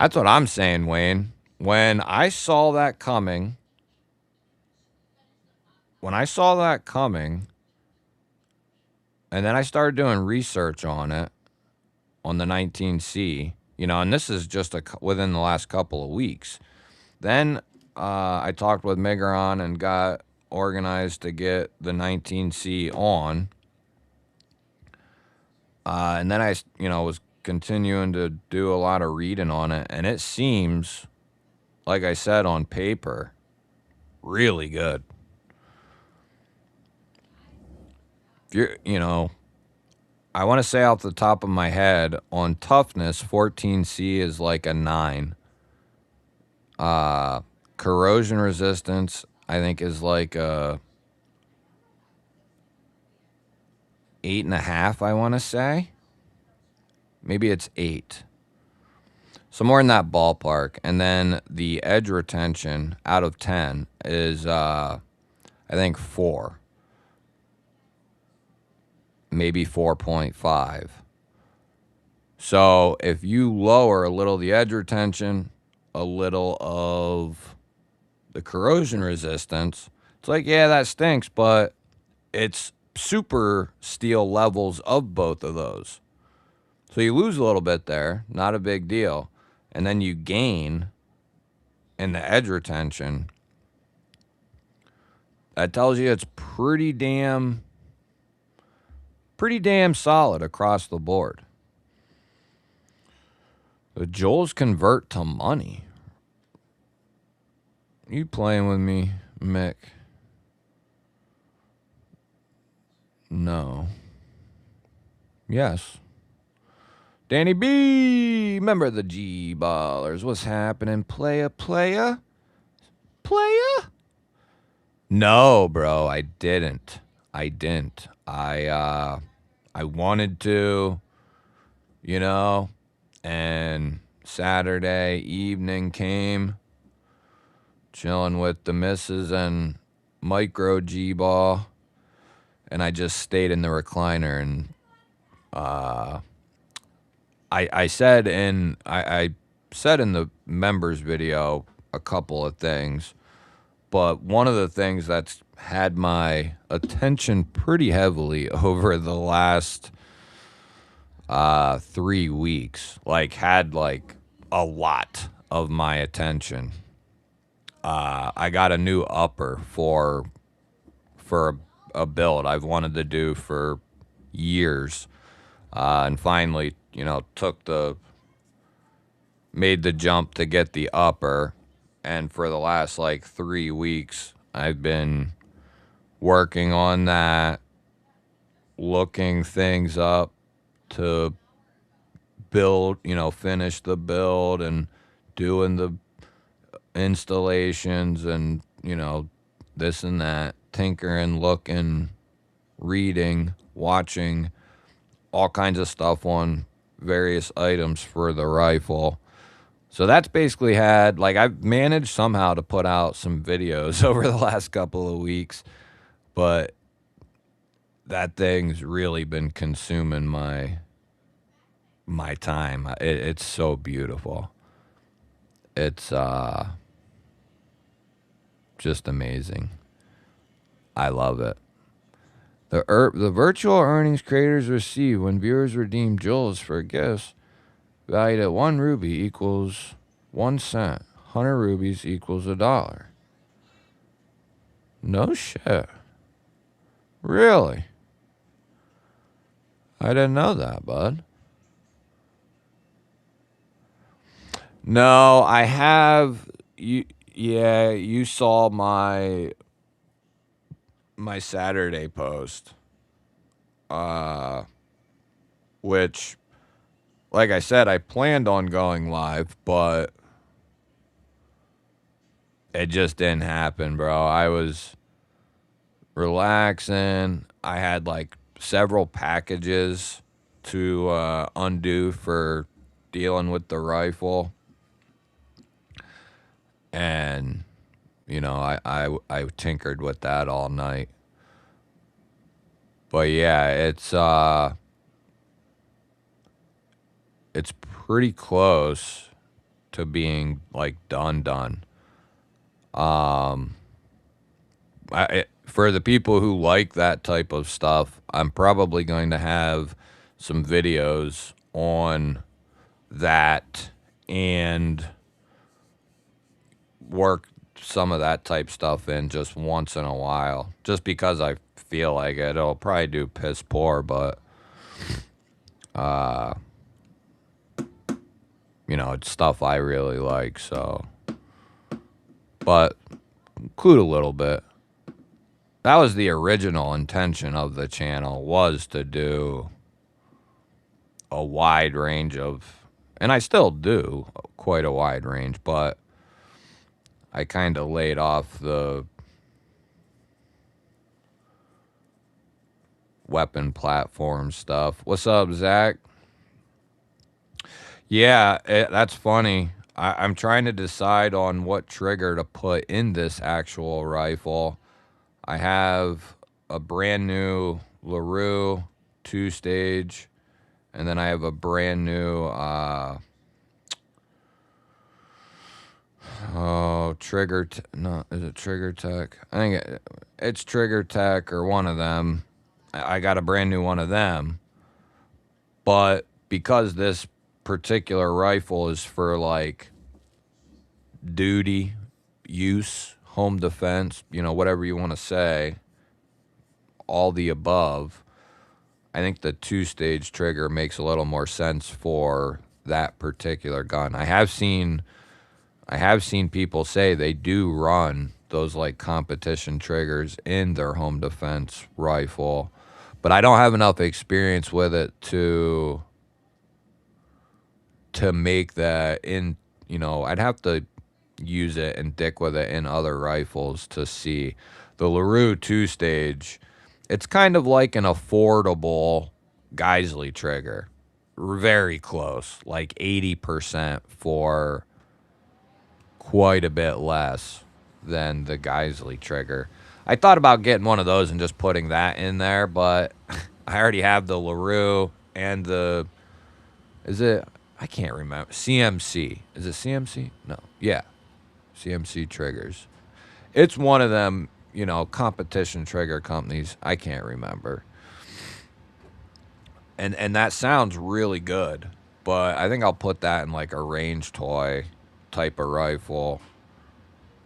That's what I'm saying, Wayne. When I saw that coming, and then I started doing research on it, on the 19C, you know, and this is just within the last couple of weeks. Then I talked with Migron and got organized to get the 19C on. And then I, you know, was continuing to do a lot of reading on it, and it seems, like I said, on paper, really good. If you're, you know, I want to say off the top of my head, on toughness, 14C is like a 9. Corrosion resistance, I think, is like a 8.5, I want to say. Maybe it's 8. Somewhere in that ballpark. And then the edge retention out of 10 is, I think, 4. Maybe 4.5. So if you lower a little the edge retention, a little of the corrosion resistance, it's like, yeah, that stinks, but it's super steel levels of both of those. So you lose a little bit there, not a big deal. And then you gain in the edge retention. That tells you it's pretty damn solid across the board. The Joels convert to money. You playing with me, Mick? No. Yes. Danny B, member of the G-Ballers. What's happening, playa? No, bro, I didn't. I wanted to, you know, and Saturday evening came, chilling with the missus and micro G-ball, and I just stayed in the recliner, and I said in the members video a couple of things, but one of the things that's had my attention pretty heavily over the last 3 weeks. Like, had like a lot of my attention. I got a new upper for a build I've wanted to do for years, and finally, made the jump to get the upper. And for the last like 3 weeks, I've been working on that, looking things up to build, finish the build and doing the installations and, this and that, tinkering, looking, reading, watching, all kinds of stuff on various items for the rifle. So that's basically I've managed somehow to put out some videos over the last couple of weeks, but that thing's really been consuming my time. It's so beautiful. It's just amazing. I love it. The virtual earnings creators receive when viewers redeem jewels for gifts valued at 1 ruby equals 1 cent. 100 rubies equals $1. No shit. Really? I didn't know that, bud. No, I have you. Yeah, you saw my Saturday post, which, like I said, I planned on going live, but it just didn't happen, bro. I was relaxing. I had like several packages to undo for dealing with the rifle, and I tinkered with that all night. But yeah, it's pretty close to being like done. For the people who like that type of stuff, I'm probably going to have some videos on that and work some of that type stuff in just once in a while, just because I feel like it. It'll probably do piss poor, but it's stuff I really like, so. But include a little bit. That was the original intention of the channel, was to do a wide range of, and I still do quite a wide range, but I kind of laid off the weapon platform stuff. What's up, Zach? Yeah, that's funny. I'm trying to decide on what trigger to put in this actual rifle. I have a brand new LaRue 2-stage, and then I have a brand new Trigger. No, is it Trigger Tech? I think it's Trigger Tech or one of them. I got a brand new one of them, but because this particular rifle is for like duty use, home defense, whatever you want to say, all the above, I think the 2-stage trigger makes a little more sense for that particular gun. I have seen people say they do run those like competition triggers in their home defense rifle, but I don't have enough experience with it to make that in, I'd have to use it and dick with it in other rifles to see. The LaRue 2-stage, it's kind of like an affordable Geisley trigger. Very close, like 80% for quite a bit less than the Geisley trigger. I thought about getting one of those and just putting that in there, but I already have the LaRue and I can't remember. CMC. Is it CMC? No. Yeah. CMC triggers. It's one of them, competition trigger companies. I can't remember. And that sounds really good, but I think I'll put that in like a range toy type of rifle,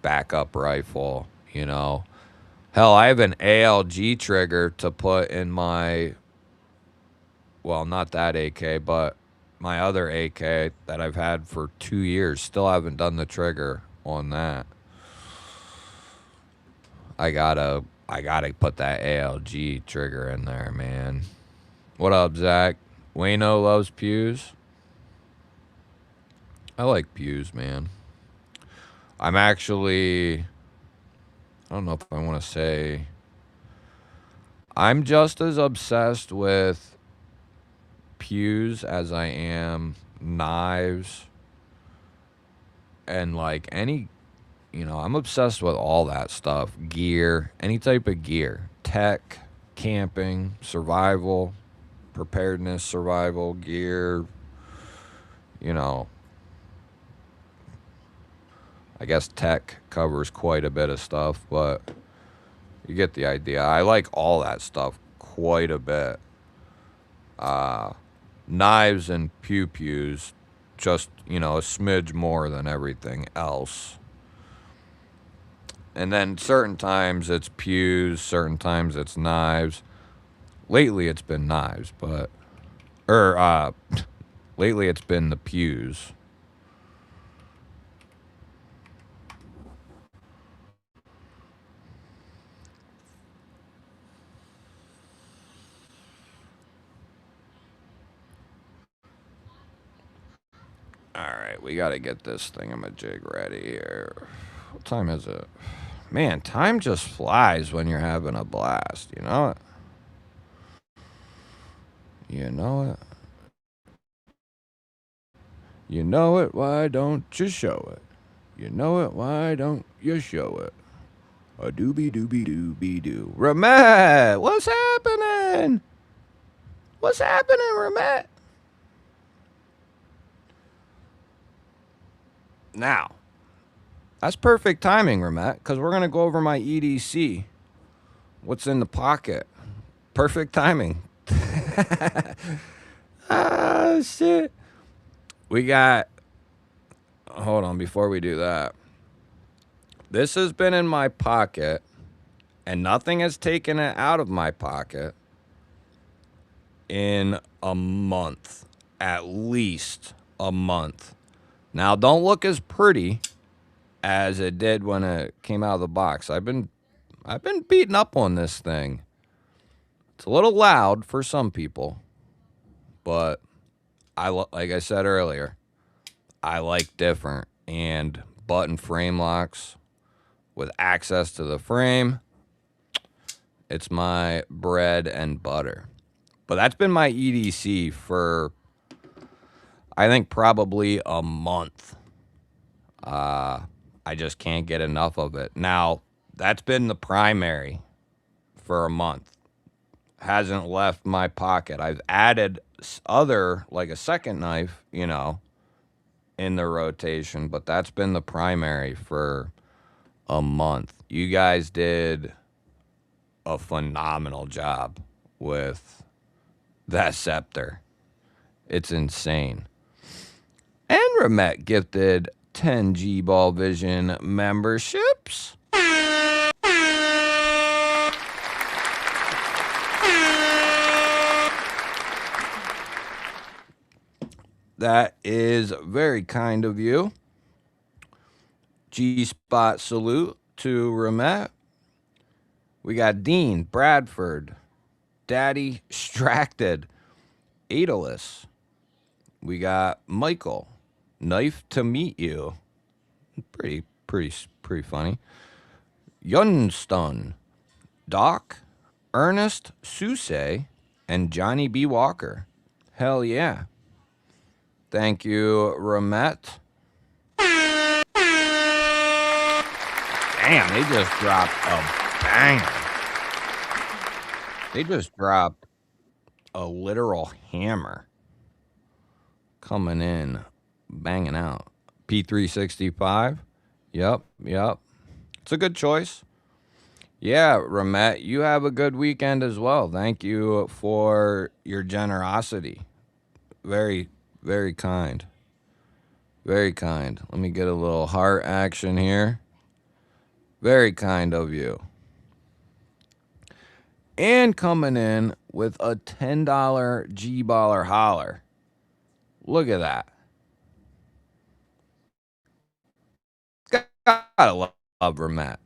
backup rifle, you know. Hell, I have an ALG trigger to put in my, well, not that AK, but my other AK that I've had for 2 years. Still haven't done the trigger on that. I gotta put that ALG trigger in there, man. What up, Zach? Wayno loves pews. I like pews, man. I'm actually, I don't know if I want to say, I'm just as obsessed with pews as I am knives and like any, you know, I'm obsessed with all that stuff. Gear, any type of gear, tech, camping, survival, preparedness, survival, gear, you know. I guess tech covers quite a bit of stuff, but you get the idea. I like all that stuff quite a bit. Knives and pew-pews, just, you know, a smidge more than everything else. And then certain times it's pews, certain times it's knives. Lately it's been knives, but, lately it's been the pews. Alright, we gotta get this thingamajig ready here. What time is it? Man, time just flies when you're having a blast, you know it? You know it? You know it, why don't you show it? You know it, why don't you show it? A doobie doobie doobie doo. Ramet, what's happening? What's happening, Ramet? Now, that's perfect timing, Ramet, because we're going to go over my EDC. What's in the pocket? Perfect timing. Ah, shit. We got, hold on, before we do that. This has been in my pocket, and nothing has taken it out of my pocket in a month. At least a month. Now, don't look as pretty as it did when it came out of the box. I've been beating up on this thing. It's a little loud for some people, but like I said earlier, I like different. And button frame locks with access to the frame, it's my bread and butter. But that's been my EDC for, I think, probably a month. I just can't get enough of it. Now, that's been the primary for a month. Hasn't left my pocket. I've added other, like a second knife, you know, in the rotation, but that's been the primary for a month. You guys did a phenomenal job with that scepter. It's insane. And Ramet gifted 10 GBall Vision memberships. That is very kind of you. G-Spot salute to Ramet. We got Dean Bradford, Daddy Stracted, Aeolus. We got Michael, Knife to Meet You. Pretty funny. Yunstun, Doc, Ernest Suse, and Johnny B. Walker. Hell yeah. Thank you, Ramet. Damn, they just dropped a banger. They just dropped a literal hammer. Coming in, banging out. P365. Yep. It's a good choice. Yeah, Ramet, you have a good weekend as well. Thank you for your generosity. Very, very kind. Very kind. Let me get a little heart action here. Very kind of you. And coming in with a $10 G-Baller holler. Look at that. Gotta love Ramet.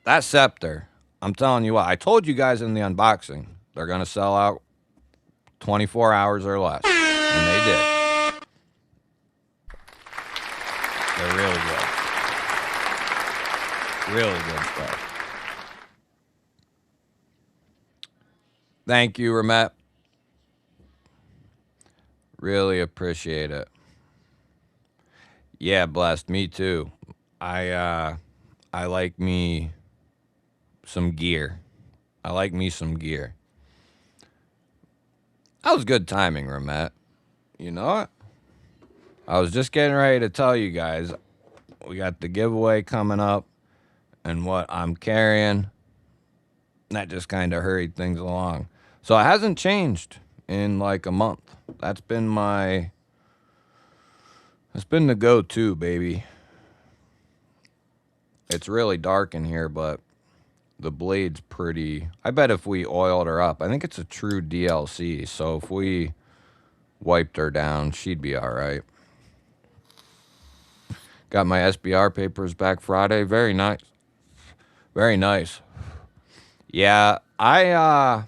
That scepter, I'm telling you what, I told you guys in the unboxing, they're going to sell out 24 hours or less. And they did. They're really good. Really good stuff. Thank you, Ramet. Really appreciate it. Yeah, blessed. Me too. I like me some gear. I like me some gear. That was good timing, Ramet. You know what? I was just getting ready to tell you guys we got the giveaway coming up and what I'm carrying. That just kind of hurried things along. So it hasn't changed in like a month. That's been the go-to, baby. It's really dark in here, but the blade's pretty. I bet if we oiled her up, I think it's a true DLC. So if we wiped her down, she'd be all right. Got my SBR papers back Friday. Very nice. Very nice. Yeah, I've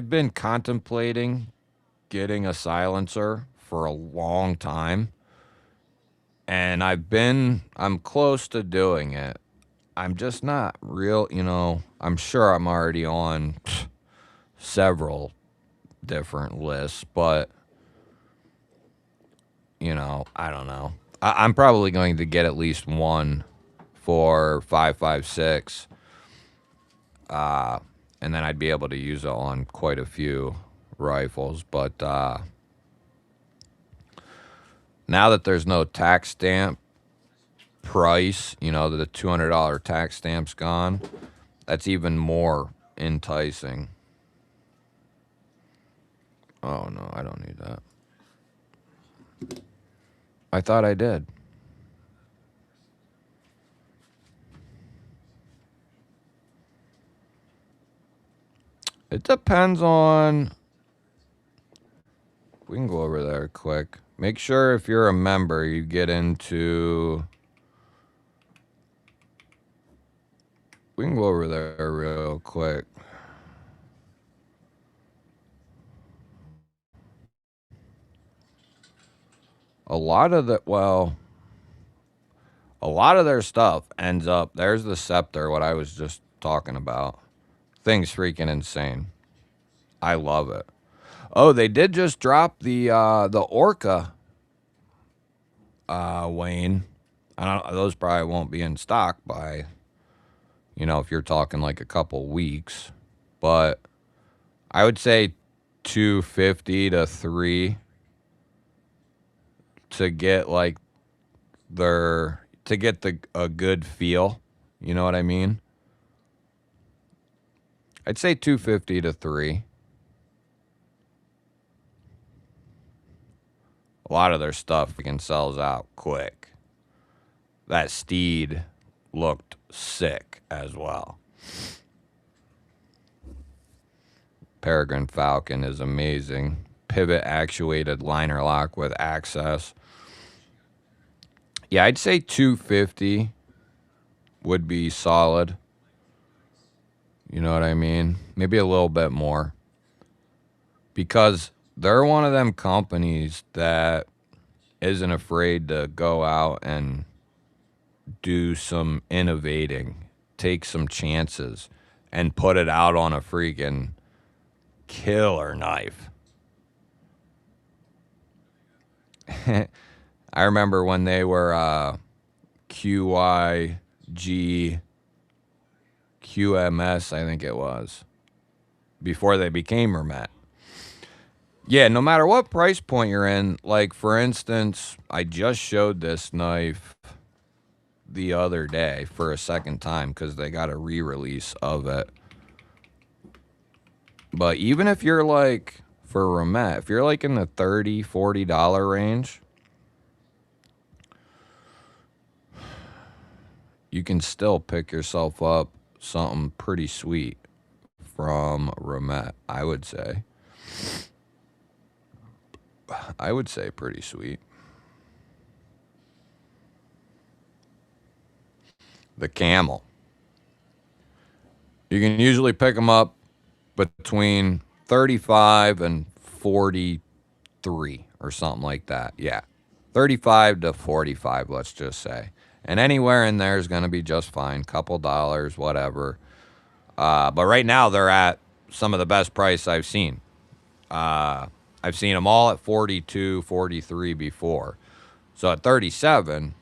been contemplating getting a silencer for a long time. And I'm close to doing it. I'm just not real, I'm sure I'm already on several different lists, but, I don't know. I'm probably going to get at least one for 5.56. And then I'd be able to use it on quite a few rifles. But now that there's no tax stamp price, the $200 tax stamp's gone, that's even more enticing. Oh, no, I don't need that. I thought I did. It depends on... We can go over there quick. Make sure if you're a member, you get into... We can go over there real quick. A lot of their stuff ends up... There's the scepter, what I was just talking about. Thing's freaking insane. I love it. Oh, they did just drop the Orca, Wayne. Those probably won't be in stock by, if you're talking like a couple weeks. But I would say 250 to 3 to get like a good feel. You know what I mean? I'd say 250 to 3. A lot of their stuff freaking sells out quick. That steed looked sick as well. Peregrine Falcon is amazing. Pivot actuated liner lock with access. Yeah, I'd say 250 would be solid. You know what I mean? Maybe a little bit more. Because they're one of them companies that isn't afraid to go out and do some innovating, take some chances, and put it out on a freaking killer knife. I remember when they were QYG QMS, I think it was, before they became Hermet. Yeah, no matter what price point you're in, like for instance, I just showed this knife the other day for a second time because they got a re-release of it. But even if you're like, for Romet, if you're like in the $30, $40 range, you can still pick yourself up something pretty sweet from Romet, I would say. I would say pretty sweet. The Camel. You can usually pick them up between 35 and 43 or something like that. Yeah. 35 to 45, let's just say. And anywhere in there is going to be just fine. Couple dollars, whatever. But right now they're at some of the best price I've seen. I've seen them all at 42, 43 before. So at 37,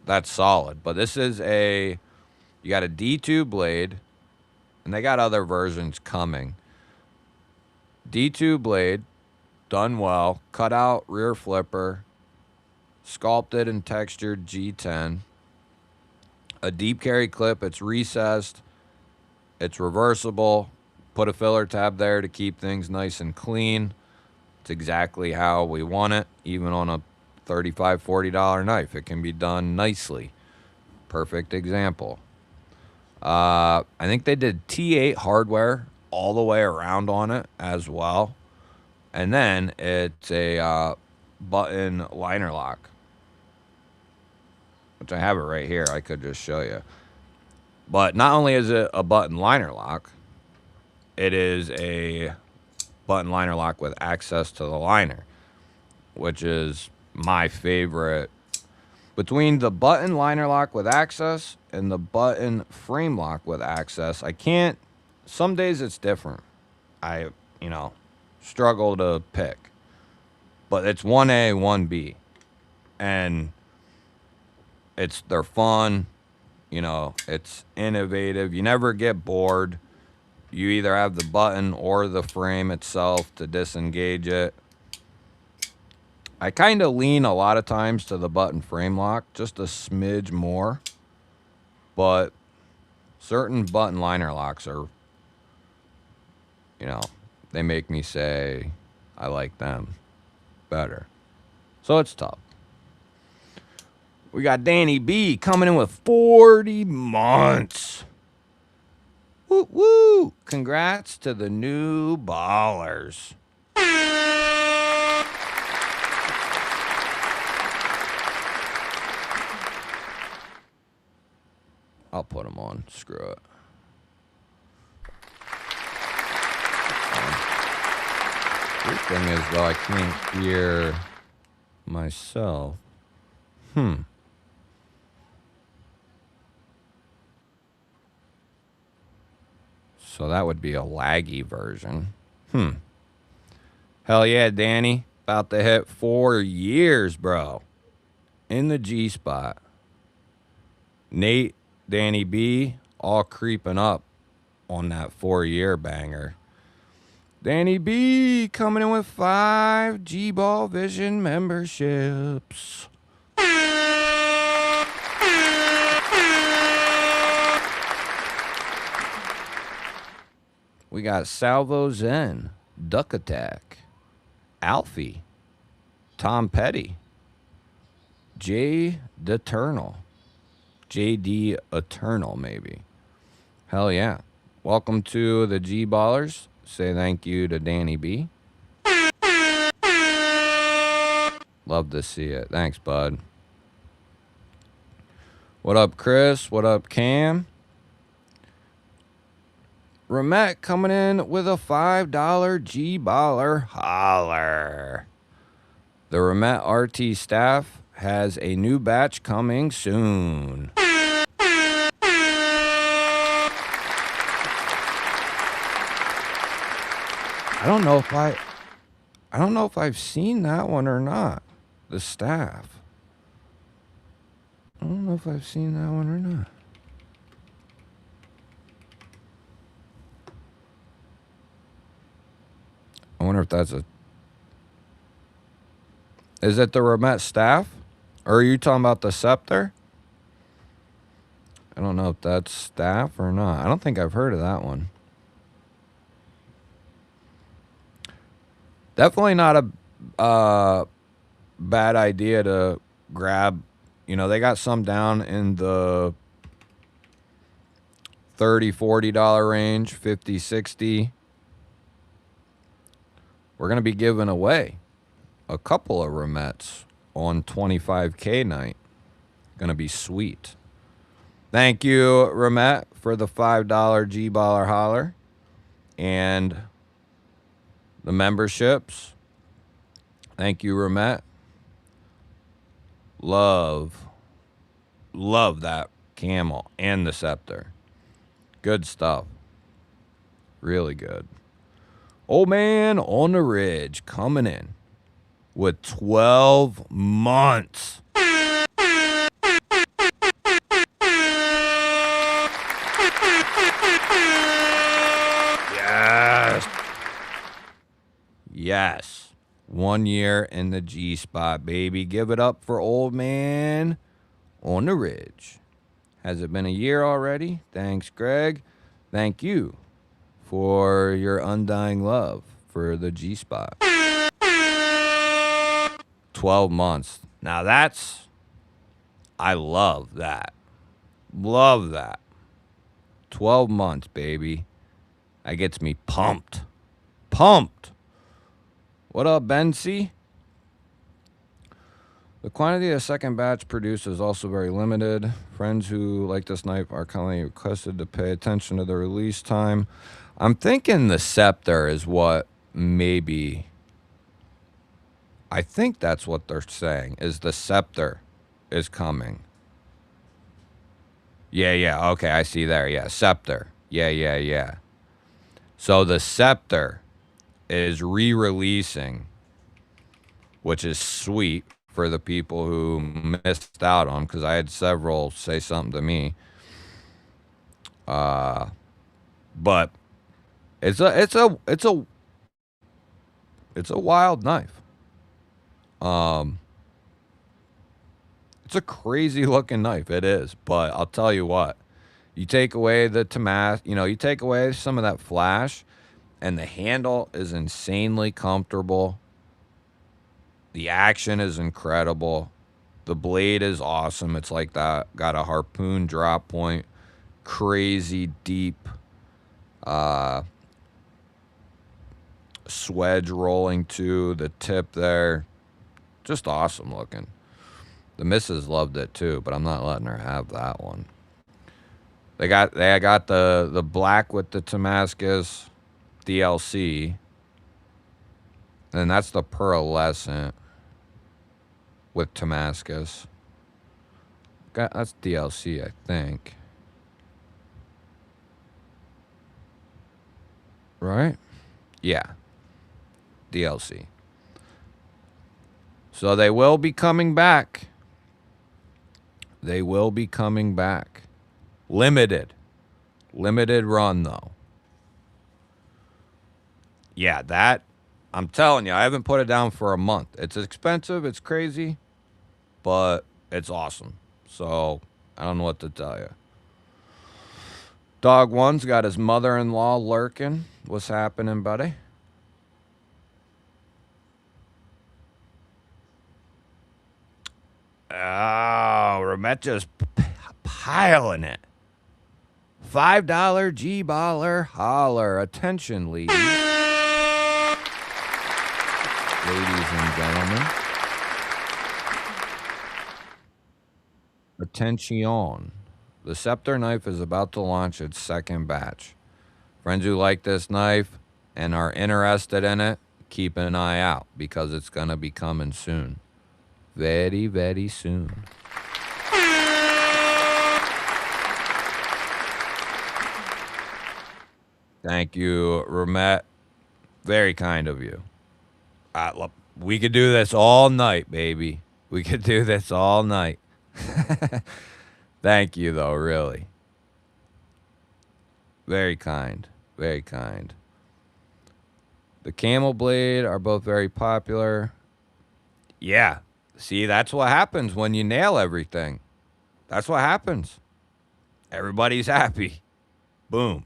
that's solid. But this is you got a D2 blade, and they got other versions coming. D2 blade, done well, cut out rear flipper, sculpted and textured G10, a deep carry clip, it's recessed, it's reversible, put a filler tab there to keep things nice and clean. It's exactly how we want it, even on a $35, $40 knife. It can be done nicely. Perfect example. I think they did T8 hardware all the way around on it as well. And then it's a button liner lock, which I have it right here. I could just show you. But not only is it a button liner lock, it is a button liner lock with access to the liner, which is my favorite. Between the button liner lock with access and the button frame lock with access, some days it's different. I struggle to pick. But it's 1A, 1B. And they're fun. It's innovative. You never get bored. You either have the button or the frame itself to disengage it. I kind of lean a lot of times to the button frame lock, just a smidge more. But certain button liner locks are, they make me say I like them better. So it's tough. We got Danny B coming in with 40 months. Woo woo! Congrats to the new ballers. I'll put them on. Screw it. Good thing is, though, I can't hear myself. So that would be a laggy version. Hell yeah, Danny. About to hit 4 years, bro. In the G spot. Nate, Danny B, all creeping up on that 4-year banger. Danny B coming in with 5 GBall Vision memberships. We got Salvo Zen, Duck Attack, Alfie, Tom Petty, J Eternal, JD Eternal maybe. Hell yeah. Welcome to the G Ballers. Say thank you to Danny B. Love to see it. Thanks, bud. What up, Chris? What up, Cam? Ramet coming in with a $5 G-Baller holler. The Ramet RT staff has a new batch coming soon. I don't know if I've seen that one or not. The staff. I don't know if I've seen that one or not. I wonder if that's is it the Ramet staff? Or are you talking about the scepter? I don't know if that's staff or not. I don't think I've heard of that one. Definitely not a bad idea to grab. You know, they got some down in the $30, $40 range, 50, 60. We're going to be giving away a couple of remettes on 25K night. Going to be sweet. Thank you, Remet, for the $5 G-Baller Holler and the memberships. Thank you, Remet. Love that camel and the scepter. Good stuff. Really good. Old man on the ridge coming in with 12 months. Yes. Yes. 1 year in the G spot, baby. Give it up for old man on the ridge. Has it been a year already? Thanks, Greg. Thank you for your undying love for the G spot. 12 months. Now I love that. Love that. 12 months, baby. That gets me pumped. Pumped. What up, Bency? The quantity of second batch produced is also very limited. Friends who like this knife are kindly requested to pay attention to the release time. I'm thinking the scepter is what maybe... I think that's what they're saying, is the scepter is coming. Yeah, okay, I see there, yeah, scepter. Yeah. So the scepter is re-releasing, which is sweet for the people who missed out on, because I had several say something to me. But it's a wild knife. It's a crazy looking knife. It is, but I'll tell you what. You take away the you take away some of that flash, and the handle is insanely comfortable. The action is incredible. The blade is awesome. It's like that. Got a harpoon drop point. Crazy deep swedge rolling to the tip there. Just awesome looking. The missus loved it too, but I'm not letting her have that one. They got the black with the Damascus DLC. And that's the pearlescent with Damascus. That's DLC, I think. Right? Yeah. DLC. So they will be coming back. They will be coming back. Limited run, though. Yeah, that... I'm telling you, I haven't put it down for a month. It's expensive, it's crazy, but it's awesome. So, I don't know what to tell you. Dog One's got his mother-in-law lurking. What's happening, buddy? Oh, Remetja's piling it. $5 G-Baller Holler. Attention, ladies. Ladies and gentlemen. Attention. The Scepter knife is about to launch its second batch. Friends who like this knife and are interested in it, keep an eye out because it's going to be coming soon. Very, very soon. Thank you, Remet. Very kind of you. Look, we could do this all night, baby. We could do this all night. Thank you, though, really. Very kind. Very kind. The Camel Blade are both very popular. Yeah. See, that's what happens when you nail everything. That's what happens. Everybody's happy. Boom.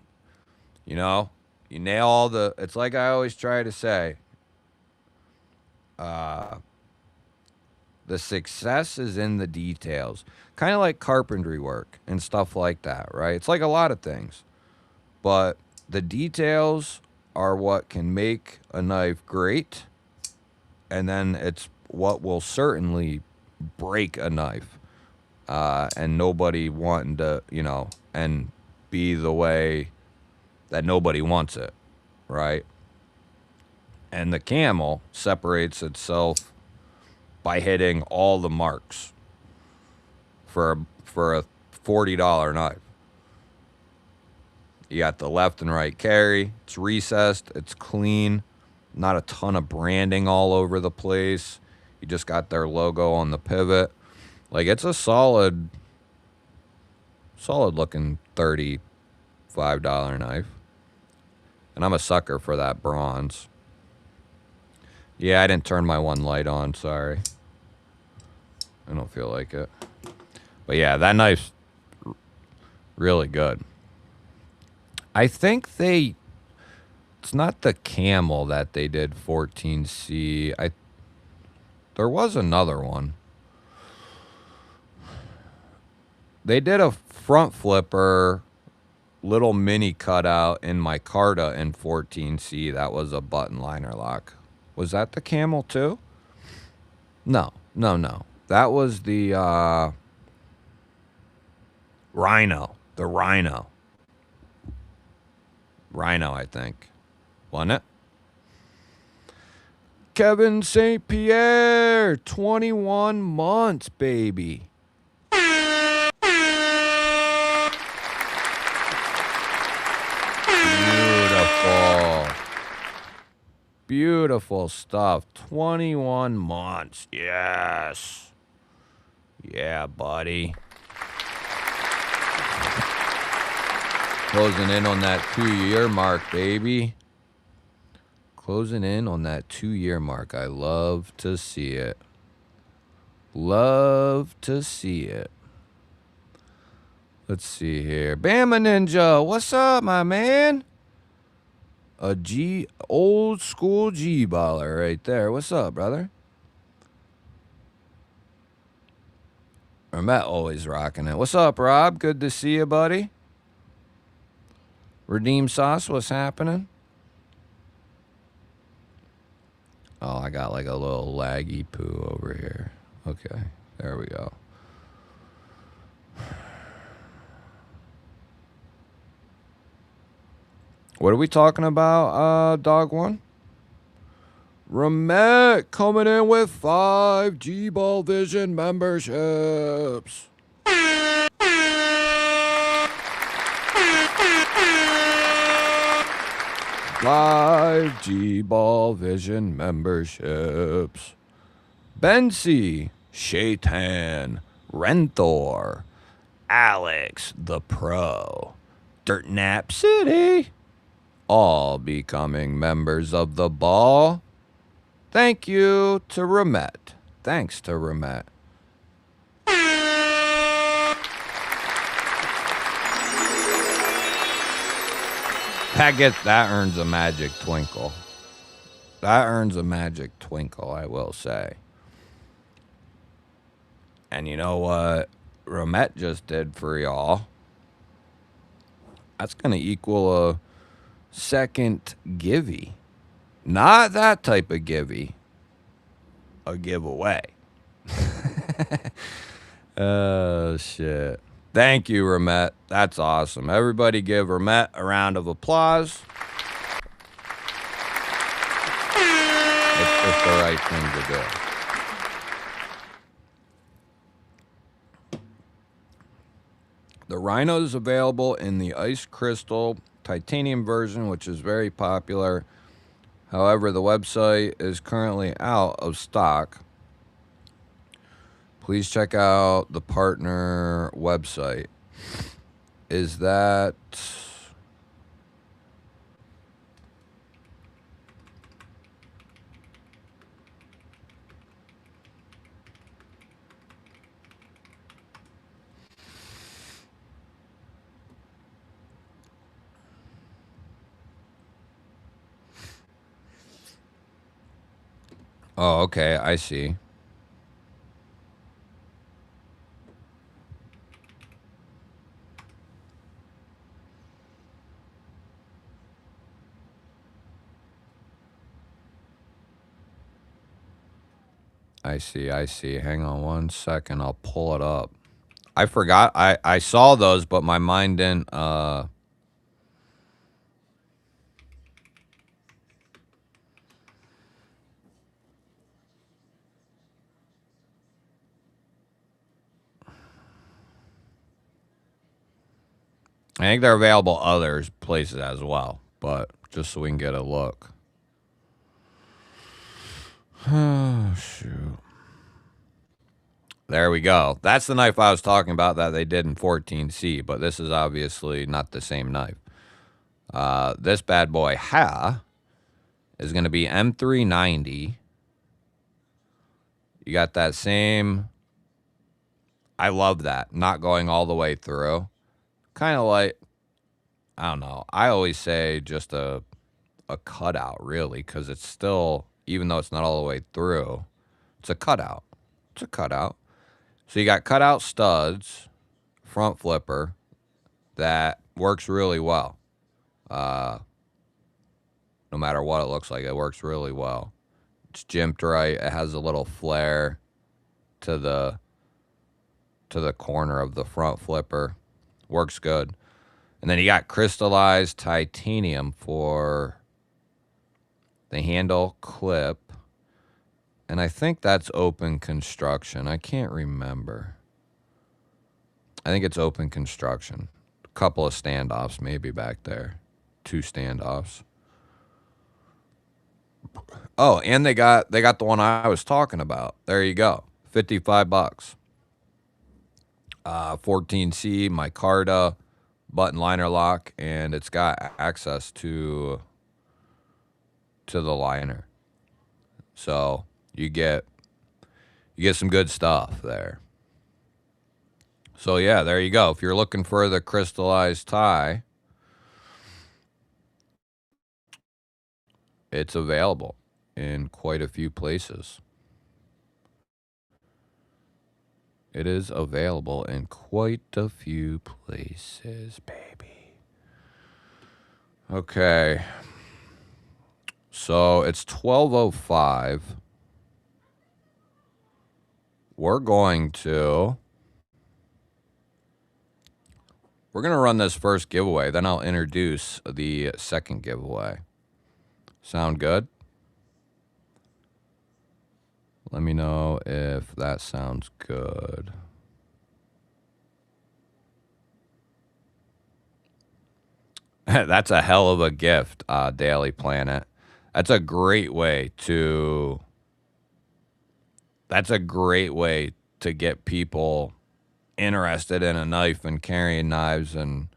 You know, you nail all the. It's like I always try to say. The success is in the details. Kind of like carpentry work and stuff like that, right? It's like a lot of things. But the details are what can make a knife great. And then it's what will certainly break a knife. And nobody wanting to, and be the way that nobody wants it, right? And the Camel separates itself by hitting all the marks for a $40 knife. You got the left and right carry. It's recessed. It's clean. Not a ton of branding all over the place. You just got their logo on the pivot. Like, it's a solid looking $35 knife. And I'm a sucker for that bronze. Yeah, I didn't turn my one light on. Sorry. I don't feel like it. But yeah, that knife's really good. I think it's not the Camel that they did 14C. There was another one. They did a front flipper, little mini cutout in micarta in 14C. That was a button liner lock. Was that the Camel too? No. That was the Rhino. The Rhino. Rhino, I think. Wasn't it? Kevin St. Pierre, 21 months, baby. Beautiful. Beautiful stuff. 21 months. Yes. Yeah, buddy. Closing in on that 2-year mark, baby. Closing in on that 2-year mark. I love to see it. Love to see it. Let's see here. Bama Ninja, what's up, my man? A old school G-baller right there. What's up, brother? Matt always rocking it. What's up, Rob? Good to see you, buddy. Redeem Sauce, what's happening? Oh, I got like a little laggy poo over here. Okay, there we go. What are we talking about, Dog One? Ramet coming in with 5 GBall Vision memberships. 5 GBall Vision memberships. Bensi, Shaitan, Renthor, Alex the Pro, Dirt Nap City, all becoming members of the ball. Thank you to Ramet. Thanks to Ramet. That earns a magic twinkle. That earns a magic twinkle, I will say. And you know what Ramet just did for y'all? That's going to equal a second givey. Not that type of givey. A giveaway. Oh, shit. Thank you, Ramet. That's awesome. Everybody give Ramet a round of applause. It's just the right thing to do. The Rhino is available in the Ice Crystal titanium version, which is very popular. However, the website is currently out of stock. Please check out the partner website. Is that... Oh, okay. I see. I see. I see. Hang on one second. I'll pull it up. I forgot. I saw those, but my mind didn't. I think they're available other places as well, but just so we can get a look. Oh, shoot. There we go. That's the knife I was talking about that they did in 14C, but this is obviously not the same knife. This bad boy is going to be M390. You got that same. I love that. Not going all the way through. Kind of like, I don't know. I always say just a cutout, really, because it's still, even though it's not all the way through, it's a cutout. It's a cutout. So you got cutout studs, front flipper, that works really well. No matter what it looks like, it works really well. It's jimped right. It has a little flare to the corner of the front flipper. Works good. And then you got crystallized titanium for the handle clip. And I think that's open construction. I can't remember. I think it's open construction. A couple of standoffs maybe back there. 2 standoffs. Oh, and they got the one I was talking about. There you go. $55. 14C micarta button liner lock, and it's got access to the liner. So you get some good stuff there. So yeah, there you go. If you're looking for the crystallized tie, it's available in quite a few places. It is available in quite a few places, baby. Okay. So it's 12:05. We're going to run this first giveaway, then I'll introduce the second giveaway. Sound good? Let me know if that sounds good. That's a hell of a gift, Daily Planet. That's a great way to get people interested in a knife and carrying knives, and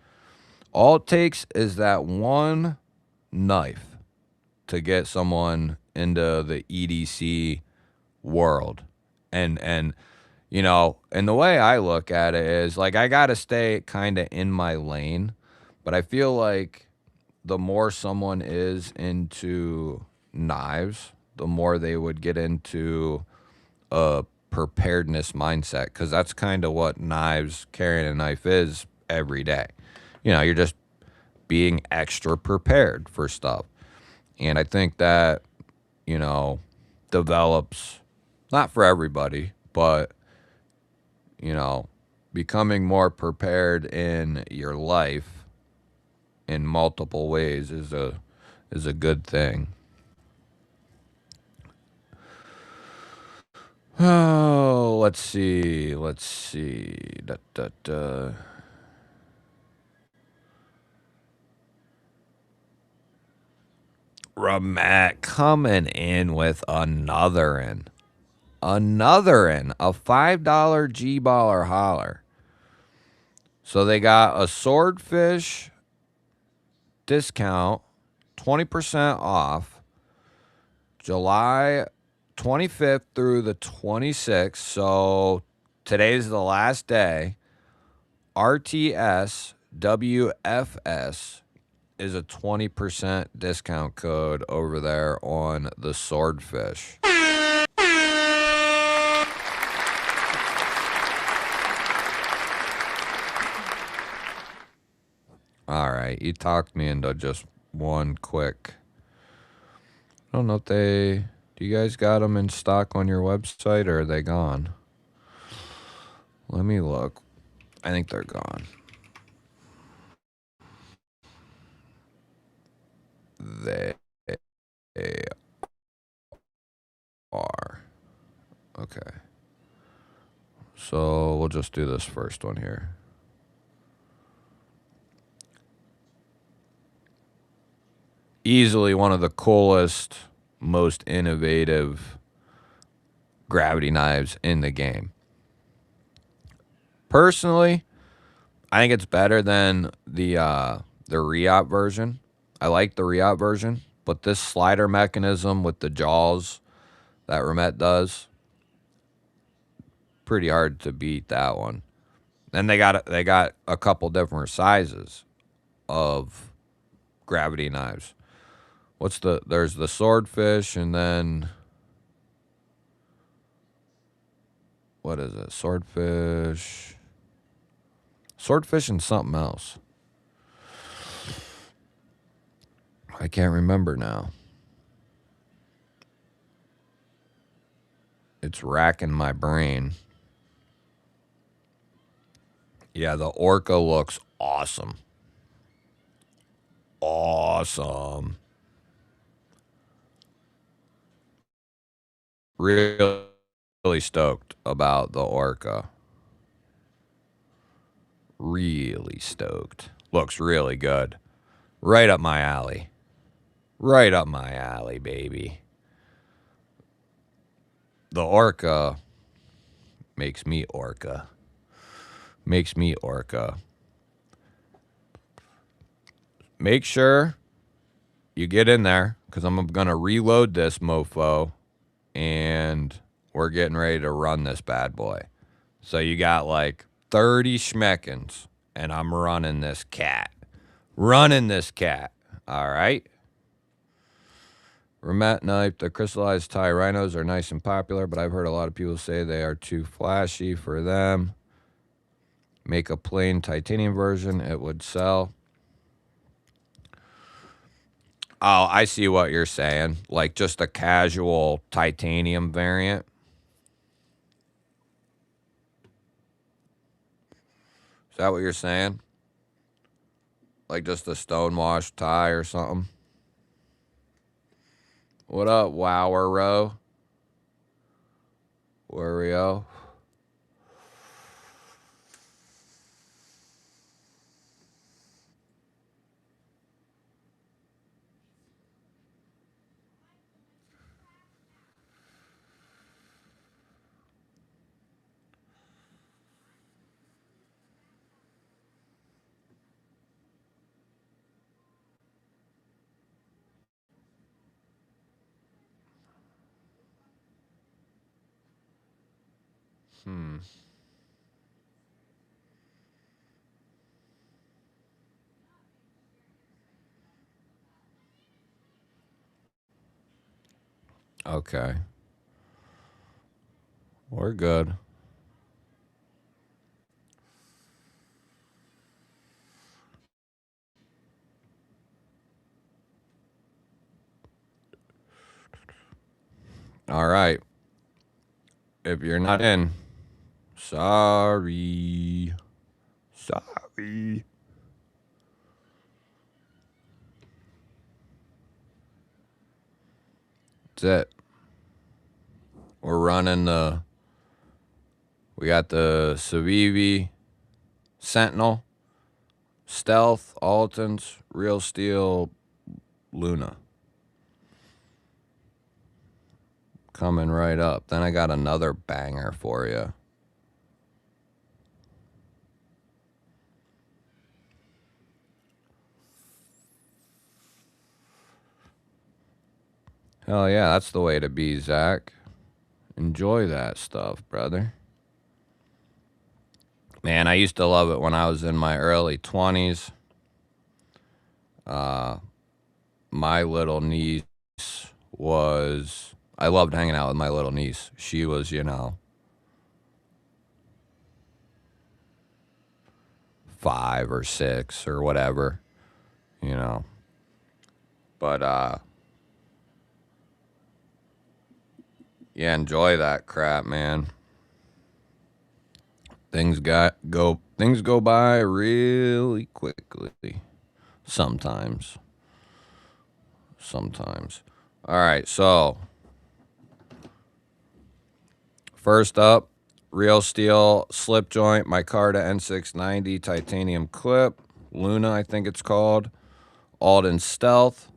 all it takes is that one knife to get someone into the EDC world. And you know, and the way I look at it is like I got to stay kind of in my lane, but I feel like the more someone is into knives, the more they would get into a preparedness mindset, because that's kind of what carrying a knife is every day. You know, you're just being extra prepared for stuff. And I think that, you know, develops, not for everybody, but, you know, becoming more prepared in your life in multiple ways is a good thing. Oh, let's see. Ramat coming in with another a $5 G-Ball or holler. So they got a swordfish discount, 20% off, July 25th through the 26th. So today's the last day. RTS WFS is a 20% discount code over there on the swordfish. You talked me into just one quick. I don't know if they... Do you guys got them in stock on your website, or are they gone? Let me look. I think they're gone. They are. Okay. So we'll just do this first one here. Easily one of the coolest, most innovative gravity knives in the game. Personally, I think it's better than the re-op version. I like the re-op version, but this slider mechanism with the jaws that Remet does, pretty hard to beat that one. And they got a couple different sizes of gravity knives. There's the swordfish, and then what is it? Swordfish and something else. I can't remember now. It's racking my brain. Yeah, the Orca looks awesome. Awesome. Really stoked about the Orca. Really stoked. Looks really good. Right up my alley. Right up my alley, baby. The Orca makes me Orca. Makes me Orca. Make sure you get in there, because I'm going to reload this mofo, and we're getting ready to run this bad boy. So you got like 30 schmeckins, and I'm running this cat. Running this cat. All right? Remet knife, the crystallized Thai rhinos are nice and popular, but I've heard a lot of people say they are too flashy for them. Make a plain titanium version, it would sell. Oh, I see what you're saying. Like just a casual titanium variant. Is that what you're saying? Like just a stonewash tie or something? What up, Wowero? Wario? Okay. We're good. All right. If you're not in, sorry. Sorry. That's it. We're running we got the Civivi Sentinel, Stealth, Altons, Real Steel, Luna. Coming right up. Then I got another banger for you. Hell yeah, that's the way to be, Zach. Enjoy that stuff, brother. Man, I used to love it when I was in my early 20s. My little niece was... I loved hanging out with my little niece. She was, 5 or 6 or whatever. you know. But yeah, enjoy that crap, man. Things go by really quickly. Sometimes. All right, so first up, real steel slip joint, micarta N690 titanium clip, Luna, I think it's called, Alden Stealth,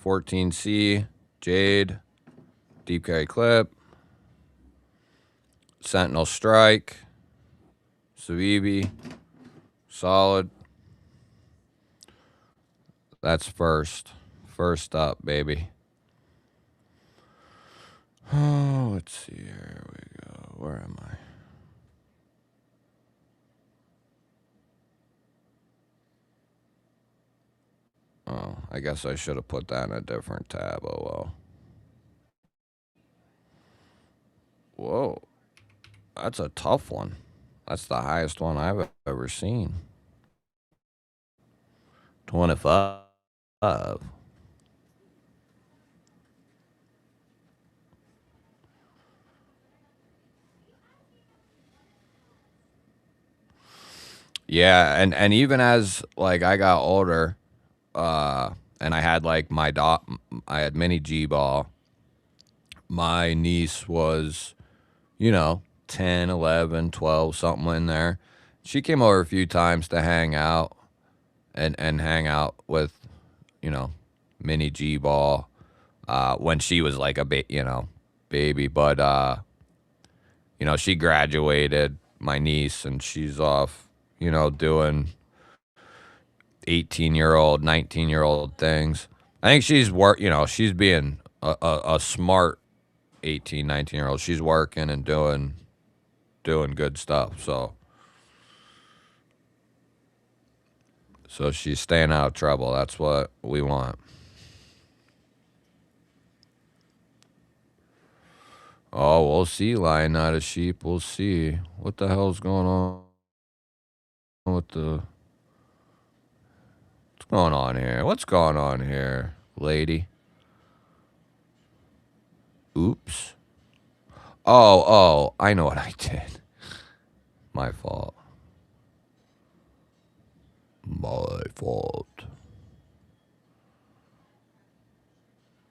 14C, Jade, deep carry clip, Sentinel Strike, Savibi, solid. That's first. First up, baby. Oh, let's see. Here we go. Where am I? Oh, I guess I should have put that in a different tab. Oh, well. Whoa. That's a tough one. That's the highest one I've ever seen. 25. Yeah, and even as like I got older, and I had like I had mini GBall. My niece was, 10, 11, 12, something in there. She came over a few times to hang out and hang out with, mini GBall, when she was like a baby. But, she graduated, my niece, and she's off, doing 18-year-old, 19-year-old things. I think she's being a smart 18, 19-year-old. She's working and doing good stuff. So she's staying out of trouble. That's what we want. Oh, we'll see, lion, not a sheep. We'll see. What the hell's going on with the... What's going on here? What's going on here, lady? Oops. Oh, I know what I did. My fault. My fault.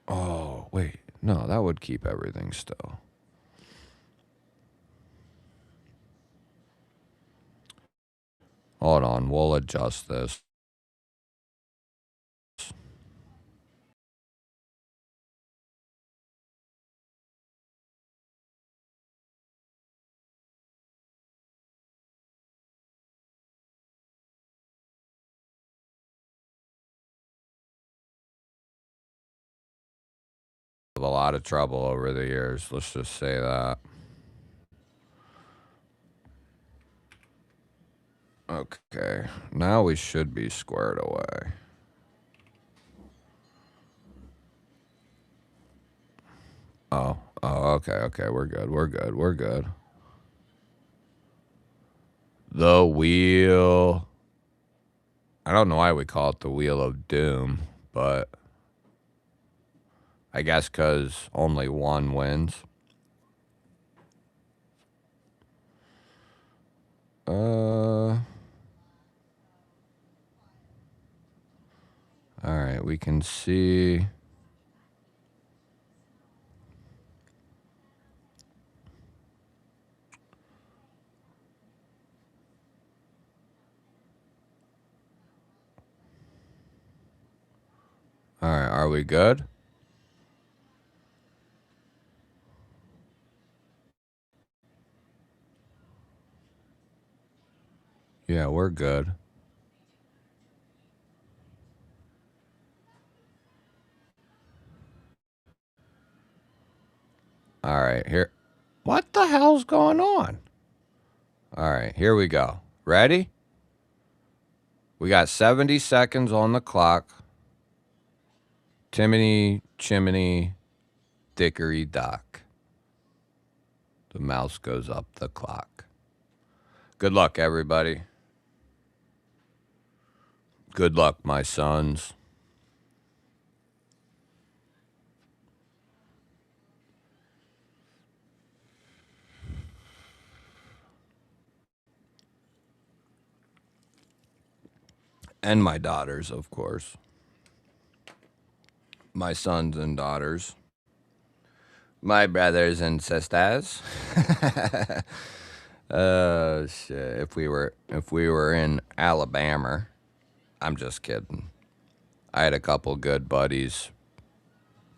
Oh, wait. No, that would keep everything still. Hold on. We'll adjust this. A lot of trouble over the years. Let's just say that. Okay. Now we should be squared away. Oh, okay. We're good. The wheel. I don't know why we call it the Wheel of Doom, but I guess because only one wins. All right, we can see. All right, are we good? Yeah, we're good. All right, here. What the hell's going on? All right, here we go. Ready? We got 70 seconds on the clock. Timony, chimney, dickory dock. The mouse goes up the clock. Good luck, everybody. Good luck, my sons. And my daughters, of course. My sons and daughters. My brothers and sisters. Shit. If we were in Alabama, I'm just kidding. I had a couple good buddies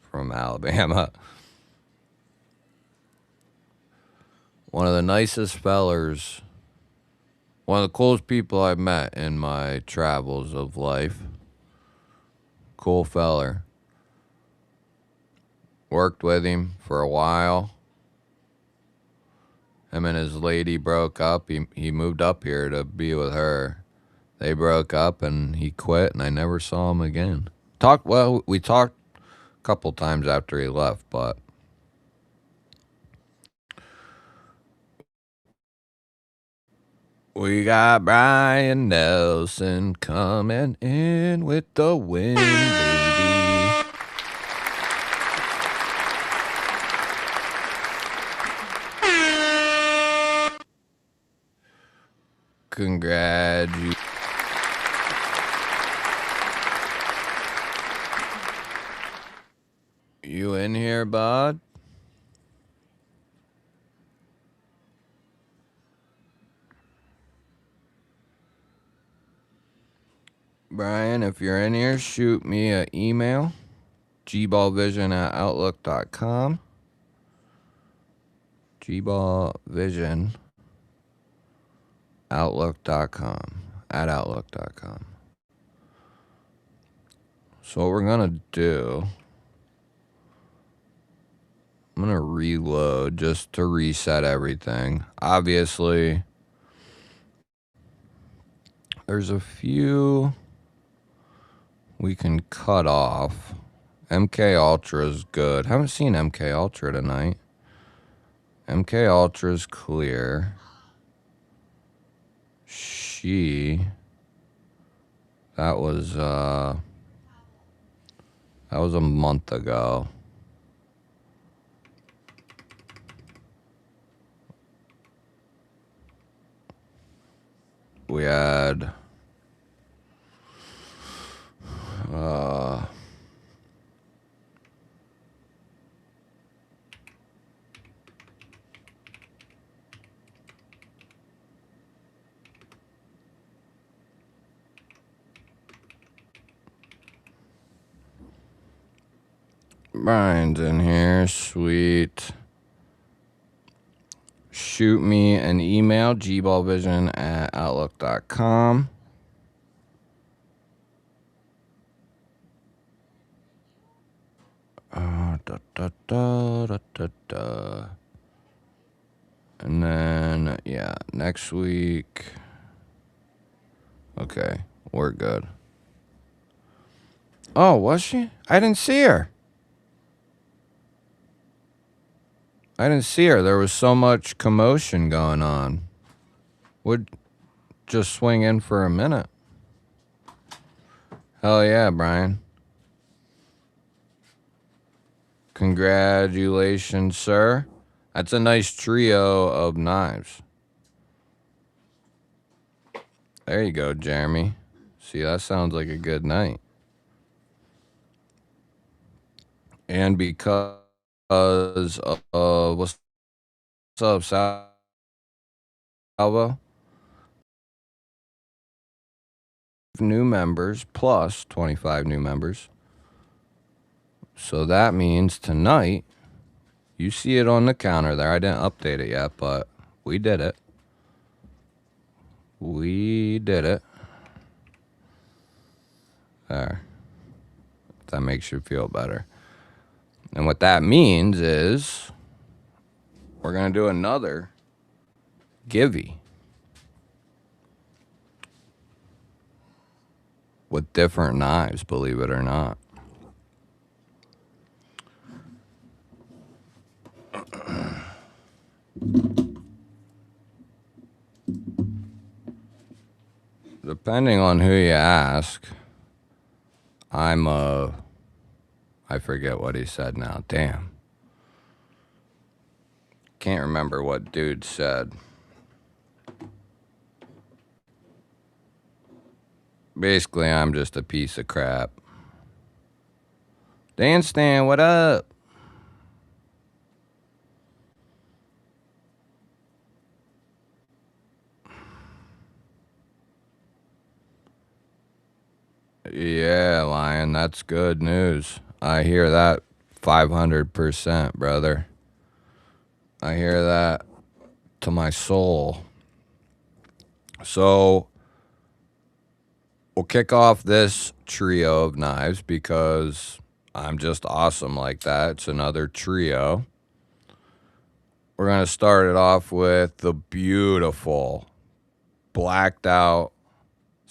from Alabama. One of the nicest fellers, one of the coolest people I've met in my travels of life. Cool feller. Worked with him for a while. Him and his lady broke up. He moved up here to be with her. They broke up and he quit, and I never saw him again. We talked a couple times after he left, but we got Brian Nelson coming in with the win, baby. Congratulations. You in here, bud? Brian, if you're in here, shoot me an email. GBallVision@outlook.com. GBallVision@outlook.com. @outlook.com. So what we're gonna do, I'm gonna reload just to reset everything. Obviously, there's a few we can cut off. MK Ultra's good. Haven't seen MK Ultra tonight. MK Ultra's clear. That was a month ago. We had Brian's in here. Sweet. Shoot me an email, gballvision@outlook.com. And then, yeah, next week. Okay, we're good. Oh, was she? I didn't see her. There was so much commotion going on. Would just swing in for a minute. Hell yeah, Brian. Congratulations, sir. That's a nice trio of knives. There you go, Jeremy. See, that sounds like a good night. And because of what's up, Salvo? New members plus 25 new members. So that means tonight, you see it on the counter there. I didn't update it yet, but we did it. There. If that makes you feel better. And what that means is we're going to do another givey with different knives, believe it or not. depending on who you ask, I forget what he said now. Damn. Can't remember what dude said. Basically, I'm just a piece of crap. Dan Stan, what up? Yeah, Lion, that's good news. I hear that 500%, brother. I hear that to my soul. So, we'll kick off this trio of knives because I'm just awesome like that. It's another trio. We're going to start it off with the beautiful blacked out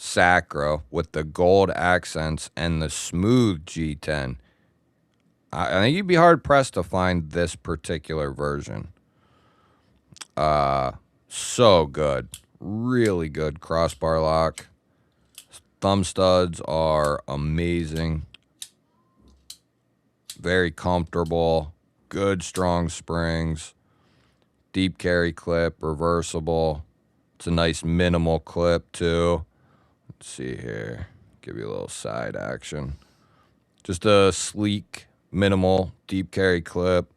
Sacro with the gold accents and the smooth G10. I think you'd be hard pressed to find this particular version. So good. Really good crossbar lock. Thumb studs are amazing. Very comfortable. Good strong springs. Deep carry clip, reversible. It's a nice minimal clip too. Let's see here. Give you a little side action. Just a sleek, minimal, deep carry clip.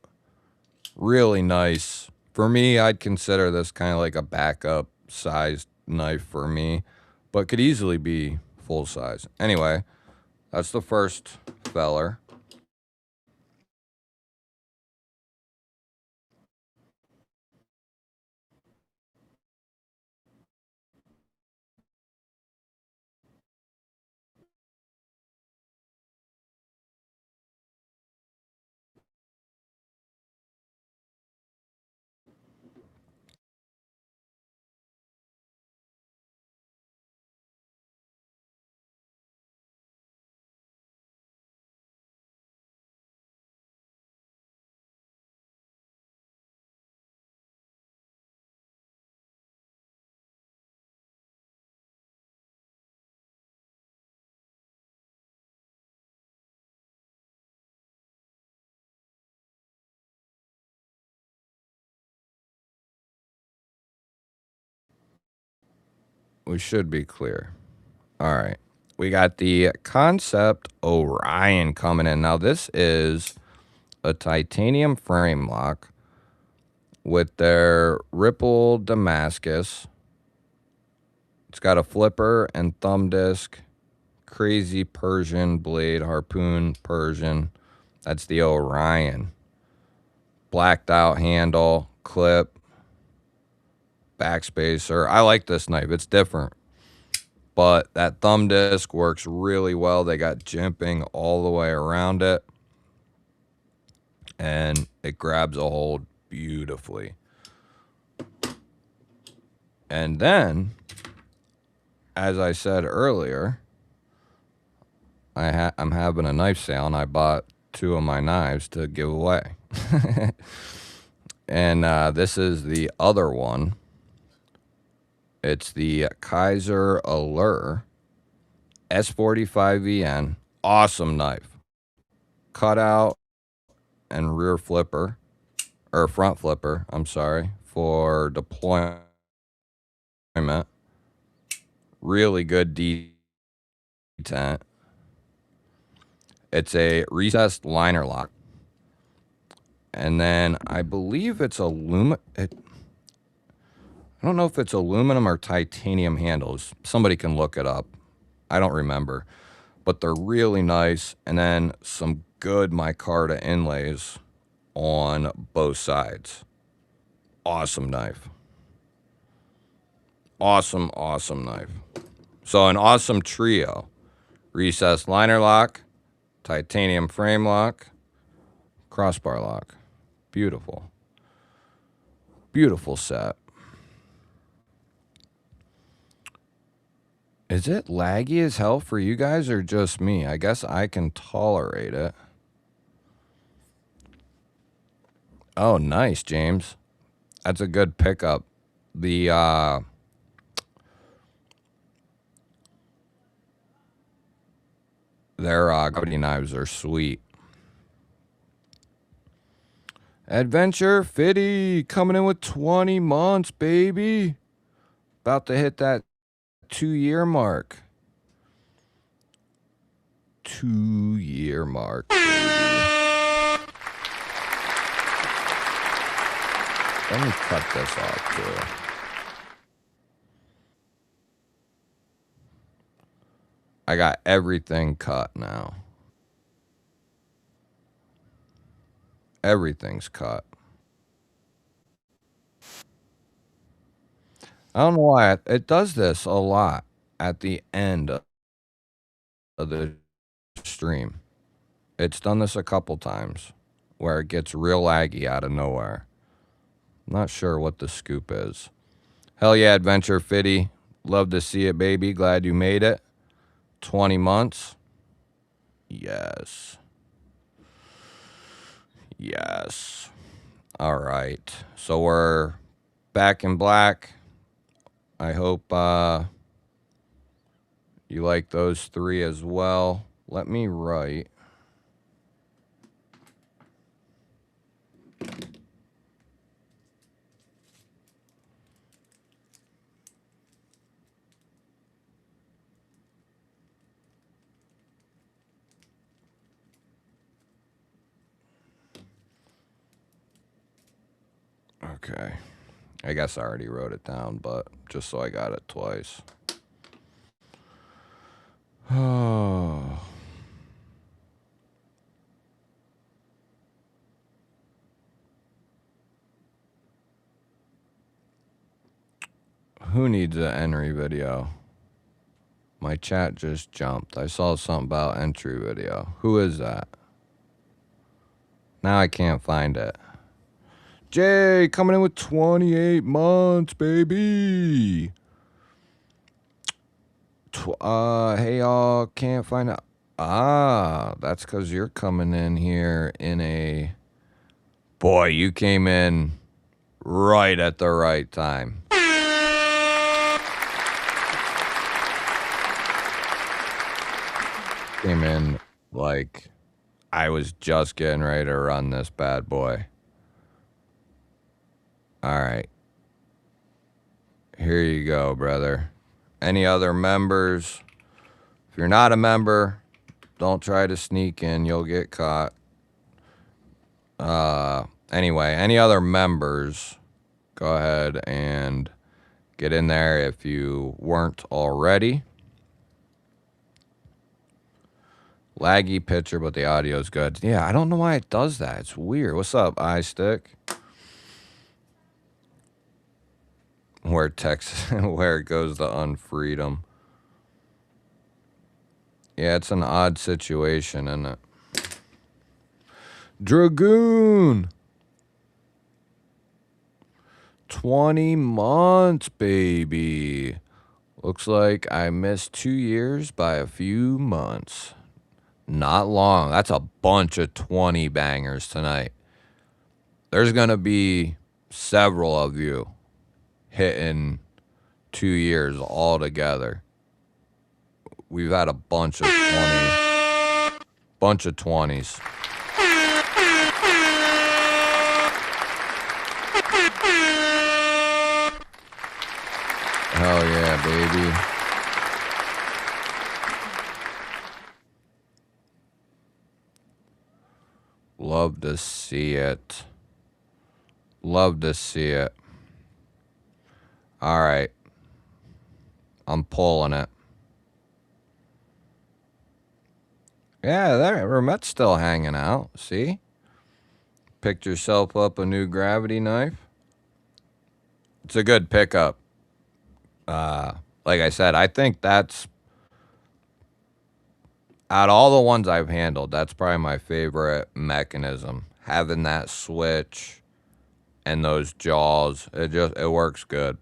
Really nice. For me, I'd consider this kind of like a backup sized knife for me, but could easily be full size. Anyway, that's the first feller. We should be clear. All right. We got the Concept Orion coming in. Now, this is a titanium frame lock with their Ripple Damascus. It's got a flipper and thumb disc. Crazy Persian blade, harpoon Persian. That's the Orion. Blacked out handle, clip, backspacer. I like this knife. It's different. But that thumb disc works really well. They got jimping all the way around it. And it grabs a hold beautifully. And then, as I said earlier, I'm having a knife sale, and I bought 2 of my knives to give away. And this is the other one. It's the Kaiser Allure S45VN. Awesome knife. Cutout and rear flipper, or front flipper, I'm sorry, for deployment. Really good detent. It's a recessed liner lock. And then I believe it's I don't know if it's aluminum or titanium handles. Somebody can look it up. I don't remember. But they're really nice. And then some good micarta inlays on both sides. Awesome knife. Awesome, awesome knife. So an awesome trio. Recessed liner lock, titanium frame lock, crossbar lock. Beautiful. Beautiful set. Is it laggy as hell for you guys or just me? I guess I can tolerate it. Oh, nice, James. That's a good pickup. The Their gravity knives are sweet. Adventure Fitty coming in with 20 months, baby. About to hit that 2-year mark. 2-year mark, baby. Let me cut this off, too. I got everything cut now. Everything's cut. I don't know why it does this a lot at the end of the stream. It's done this a couple times where it gets real laggy out of nowhere. I'm not sure what the scoop is. Hell yeah, Adventure Fitty. Love to see it, baby. Glad you made it. 20 months. Yes. Yes. All right. So we're back in black. I hope you like those 3 as well. Let me write. Okay. I guess I already wrote it down, but just so I got it twice. Oh. Who needs an entry video? My chat just jumped. I saw something about entry video. Who is that? Now I can't find it. Jay coming in with 28 months, baby. Hey y'all, can't find it. That's because you're coming in here in a... Boy, you came in right at the right time. Came in like I was just getting ready to run this bad boy. All right. Here you go, brother. Any other members? If you're not a member, don't try to sneak in. You'll get caught. Anyway, any other members, go ahead and get in there if you weren't already. Laggy picture, but the audio's good. Yeah, I don't know why it does that. It's weird. What's up, iStick? Where it goes to unfreedom. Yeah, it's an odd situation, isn't it? Dragoon. 20 months, baby. Looks like I missed 2 years by a few months. Not long. That's a bunch of 20 bangers tonight. There's going to be several of you hitting 2 years all together. We've had a bunch of 20s. Hell yeah, baby. Love to see it. Love to see it. All right. I'm pulling it. Yeah, there. Ramet's still hanging out. See? Picked yourself up a new gravity knife. It's a good pickup. Like I said, I think that's... Out of all the ones I've handled, that's probably my favorite mechanism. Having that switch and those jaws, it works good.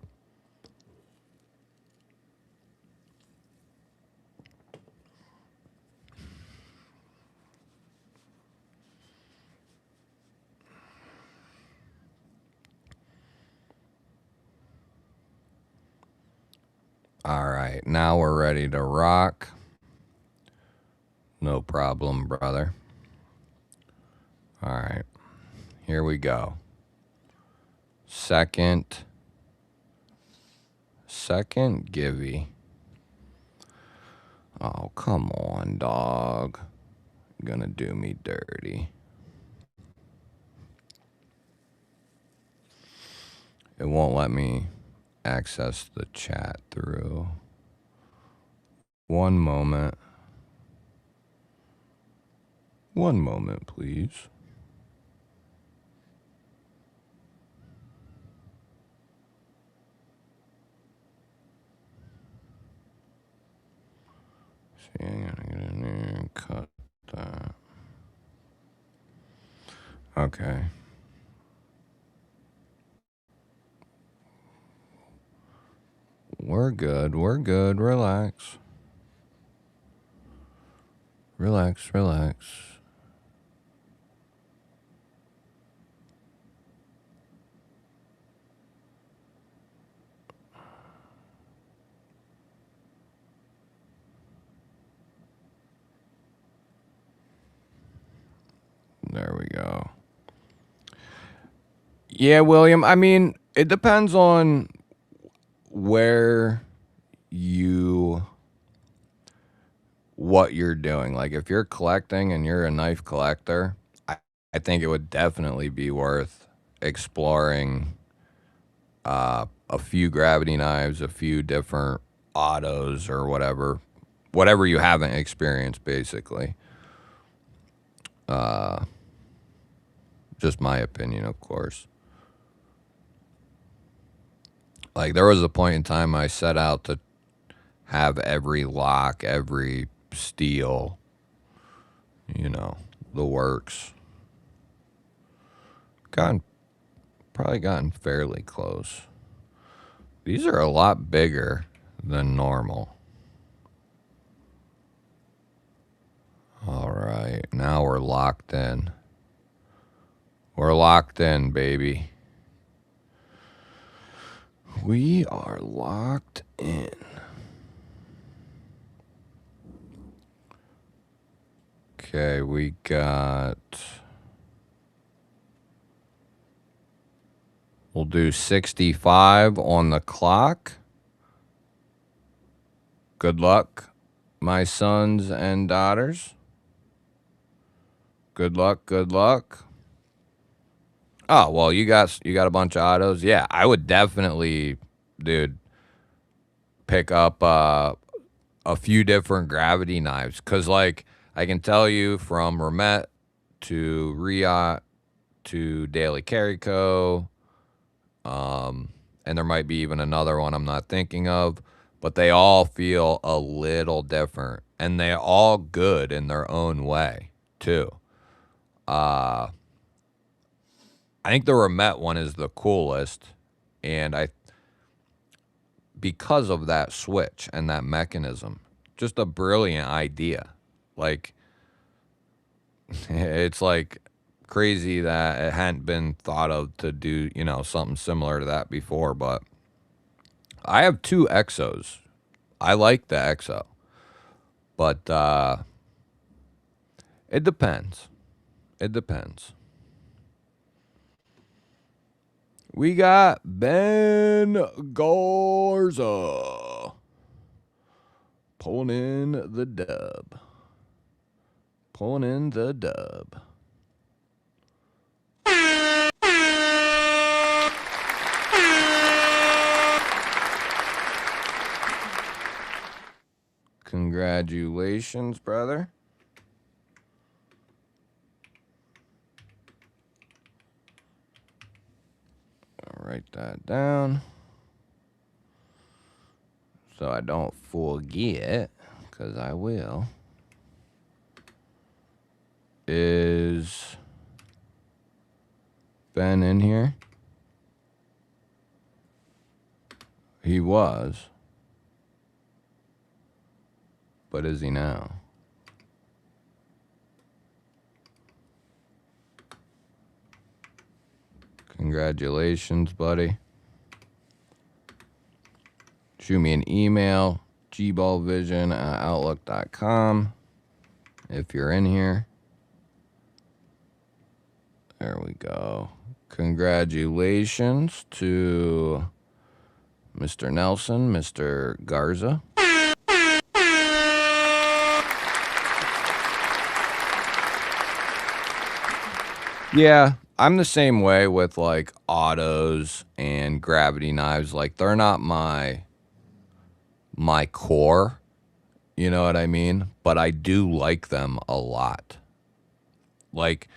All right, now we're ready to rock. No problem, brother. All right. Here we go. Second Gibby. Oh, come on, dog. You're gonna do me dirty. It won't let me access the chat through. One moment. One moment, please. See, I'm gonna get in there and cut that. Okay. We're good. We're good. Relax. Relax, relax. There we go. Yeah, William, I mean, it depends on where what you're doing. Like, if you're collecting and you're a knife collector, I think it would definitely be worth exploring a few gravity knives, a few different autos or whatever you haven't experienced, basically. Just my opinion, of course. Like, there was a point in time I set out to have every lock, every steel, the works. Probably gotten fairly close. These are a lot bigger than normal. All right, now we're locked in. We're locked in, baby. We are locked in. Okay, we got... We'll do 65 on the clock. Good luck, my sons and daughters. Good luck, good luck. Oh, well, you got a bunch of autos. Yeah, I would definitely, dude, pick up a few different gravity knives. Because, like, I can tell you from Ramet to Riot to Daily Carry Co., and there might be even another one I'm not thinking of, but they all feel a little different. And they're all good in their own way, too. I think the Ramet one is the coolest, and because of that switch and that mechanism, just a brilliant idea. Like, it's like crazy that it hadn't been thought of to do, something similar to that before. But I have 2 Exos. I like the Exo, but it depends. It depends. We got Ben Garza pulling in the dub. Pulling in the dub. Congratulations, brother. I'll write that down so I don't forget, because I will. Is Ben in here? He was. But is he now? Congratulations, buddy. Shoot me an email, GBall Vision@outlook.com. if you're in here. There we go. Congratulations to Mr. Nelson, Mr. Garza. Yeah, I'm the same way with like autos and gravity knives. Like they're not my core, you know what I mean? But I do like them a lot. Like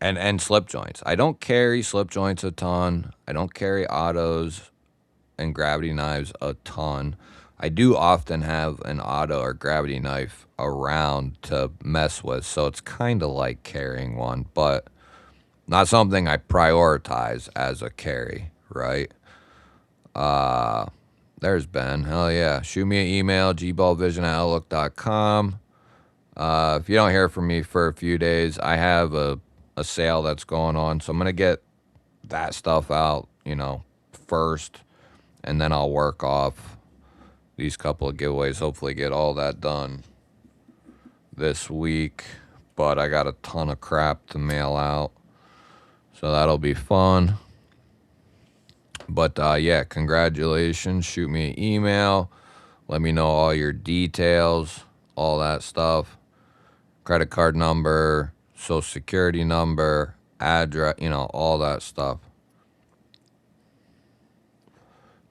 and slip joints. I don't carry slip joints a ton. I don't carry autos and gravity knives a ton. I do often have an auto or gravity knife around to mess with, so it's kind of like carrying one, but not something I prioritize as a carry, right? There's Ben. Hell yeah. Shoot me an email, gballvision@outlook.com. If you don't hear from me for a few days, I have a sale that's going on, so I'm going to get that stuff out, first, and then I'll work off these couple of giveaways, hopefully get all that done this week. But I got a ton of crap to mail out, so that'll be fun. But yeah, congratulations. Shoot me an email. Let me know all your details, all that stuff. Credit card number, social security number, address, all that stuff.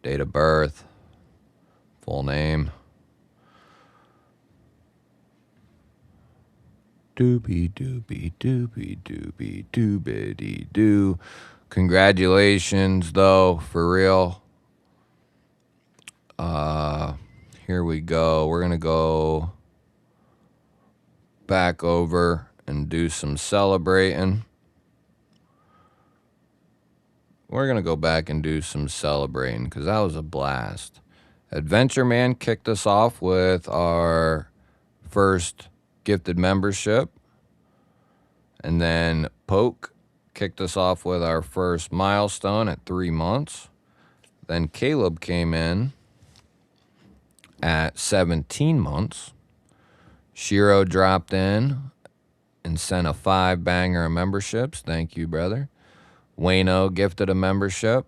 Date of birth, full name. Doobie doobie doobie doobie doobity doo. Congratulations, though, for real. Here we go. We're gonna go back over and do some celebrating. We're gonna go back and do some celebrating because that was a blast. Adventure Man kicked us off with our first gifted membership, and then Poke kicked us off with our first milestone at 3 months. Then Caleb came in at 17 months. Shiro dropped in and sent a 5-banger of memberships. Thank you, brother. Wayno gifted a membership.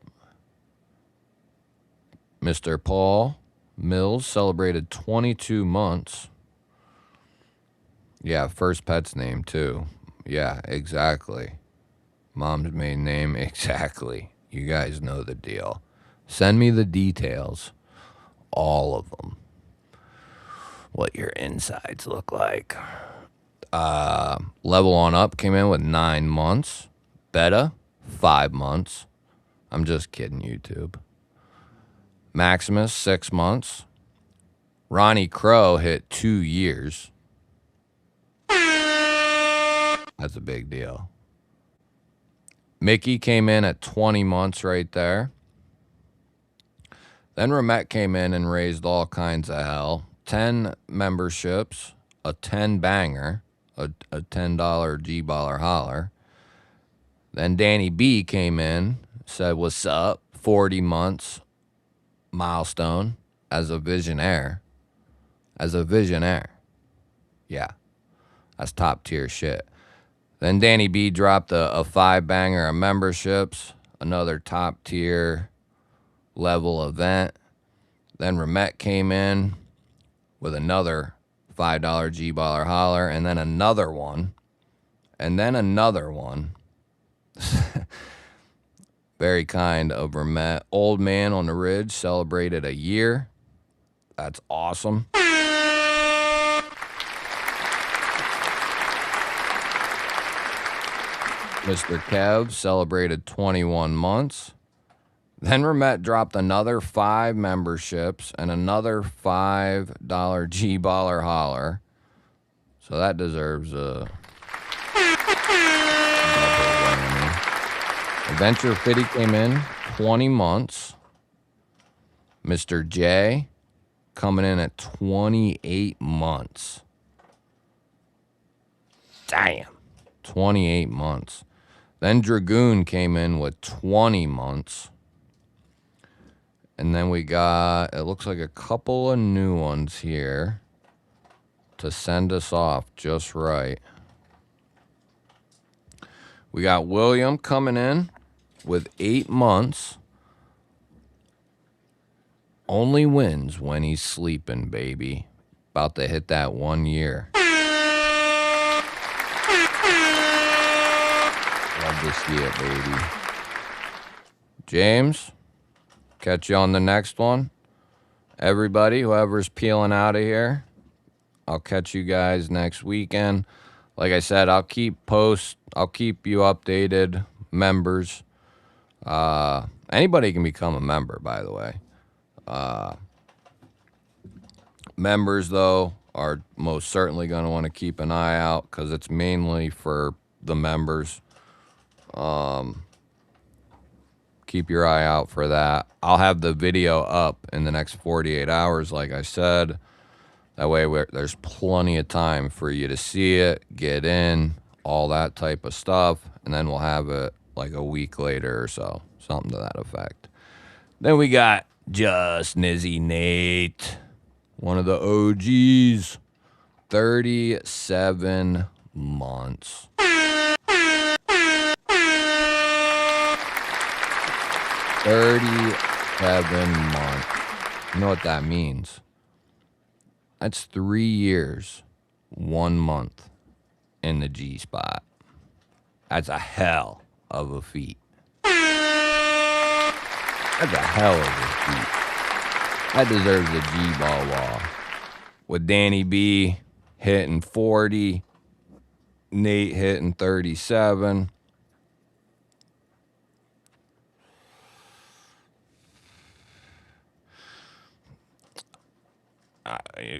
Mr. Paul Mills celebrated 22 months. Yeah, first pet's name, too. Yeah, exactly. Mom's maiden name, exactly. You guys know the deal. Send me the details. All of them. What your insides look like. Level on Up came in with 9 months. Beta, 5 months. I'm just kidding, YouTube. Maximus, 6 months. Ronnie Crow hit 2 years. That's a big deal. Mickey came in at 20 months right there. Then Ramette came in and raised all kinds of hell. 10 memberships, a 10-banger, a $10 G-baller holler. Then Danny B came in, said, what's up? 40 months milestone as a visionaire. Yeah, that's top tier shit. Then Danny B dropped a 5-banger of memberships, another top tier level event. Then Ramette came in with another $5 G-baller holler, and then another one, and then another one. Very kind of Ramette. Old Man on the Ridge celebrated a year. That's awesome. Mr. Kev celebrated 21 months. Then Ramette dropped another 5 memberships and another $5 G-baller holler. So that deserves a Adventure Fitty came in 20 months. Mr. J coming in at 28 months. Damn. 28 months. Then Dragoon came in with 20 months. And then we got, it looks like a couple of new ones here. to send us off just right. We got William coming in with 8 months. Only wins when he's sleeping, baby. About to hit that 1 year. Love to see it, baby. James, catch you on the next one. Everybody, whoever's peeling out of here, I'll catch you guys next weekend. Like I said, I'll keep you updated, members. Anybody can become a member, by the way. Members, though, are most certainly going to want to keep an eye out because it's mainly for the members. Keep your eye out for that. I'll have the video up in the next 48 hours, like I said. That way there's plenty of time for you to see it, get in, all that type of stuff. And then we'll have it like a week later or so, something to that effect. Then we got Just Nizzy Nate, one of the OGs, 37 months. 37 months. You know what that means? That's 3 years, 1 month in the G spot. That's a hell of a feat. That's a hell of a feat. That deserves a G-ball wall. With Danny B hitting 40, Nate hitting 37.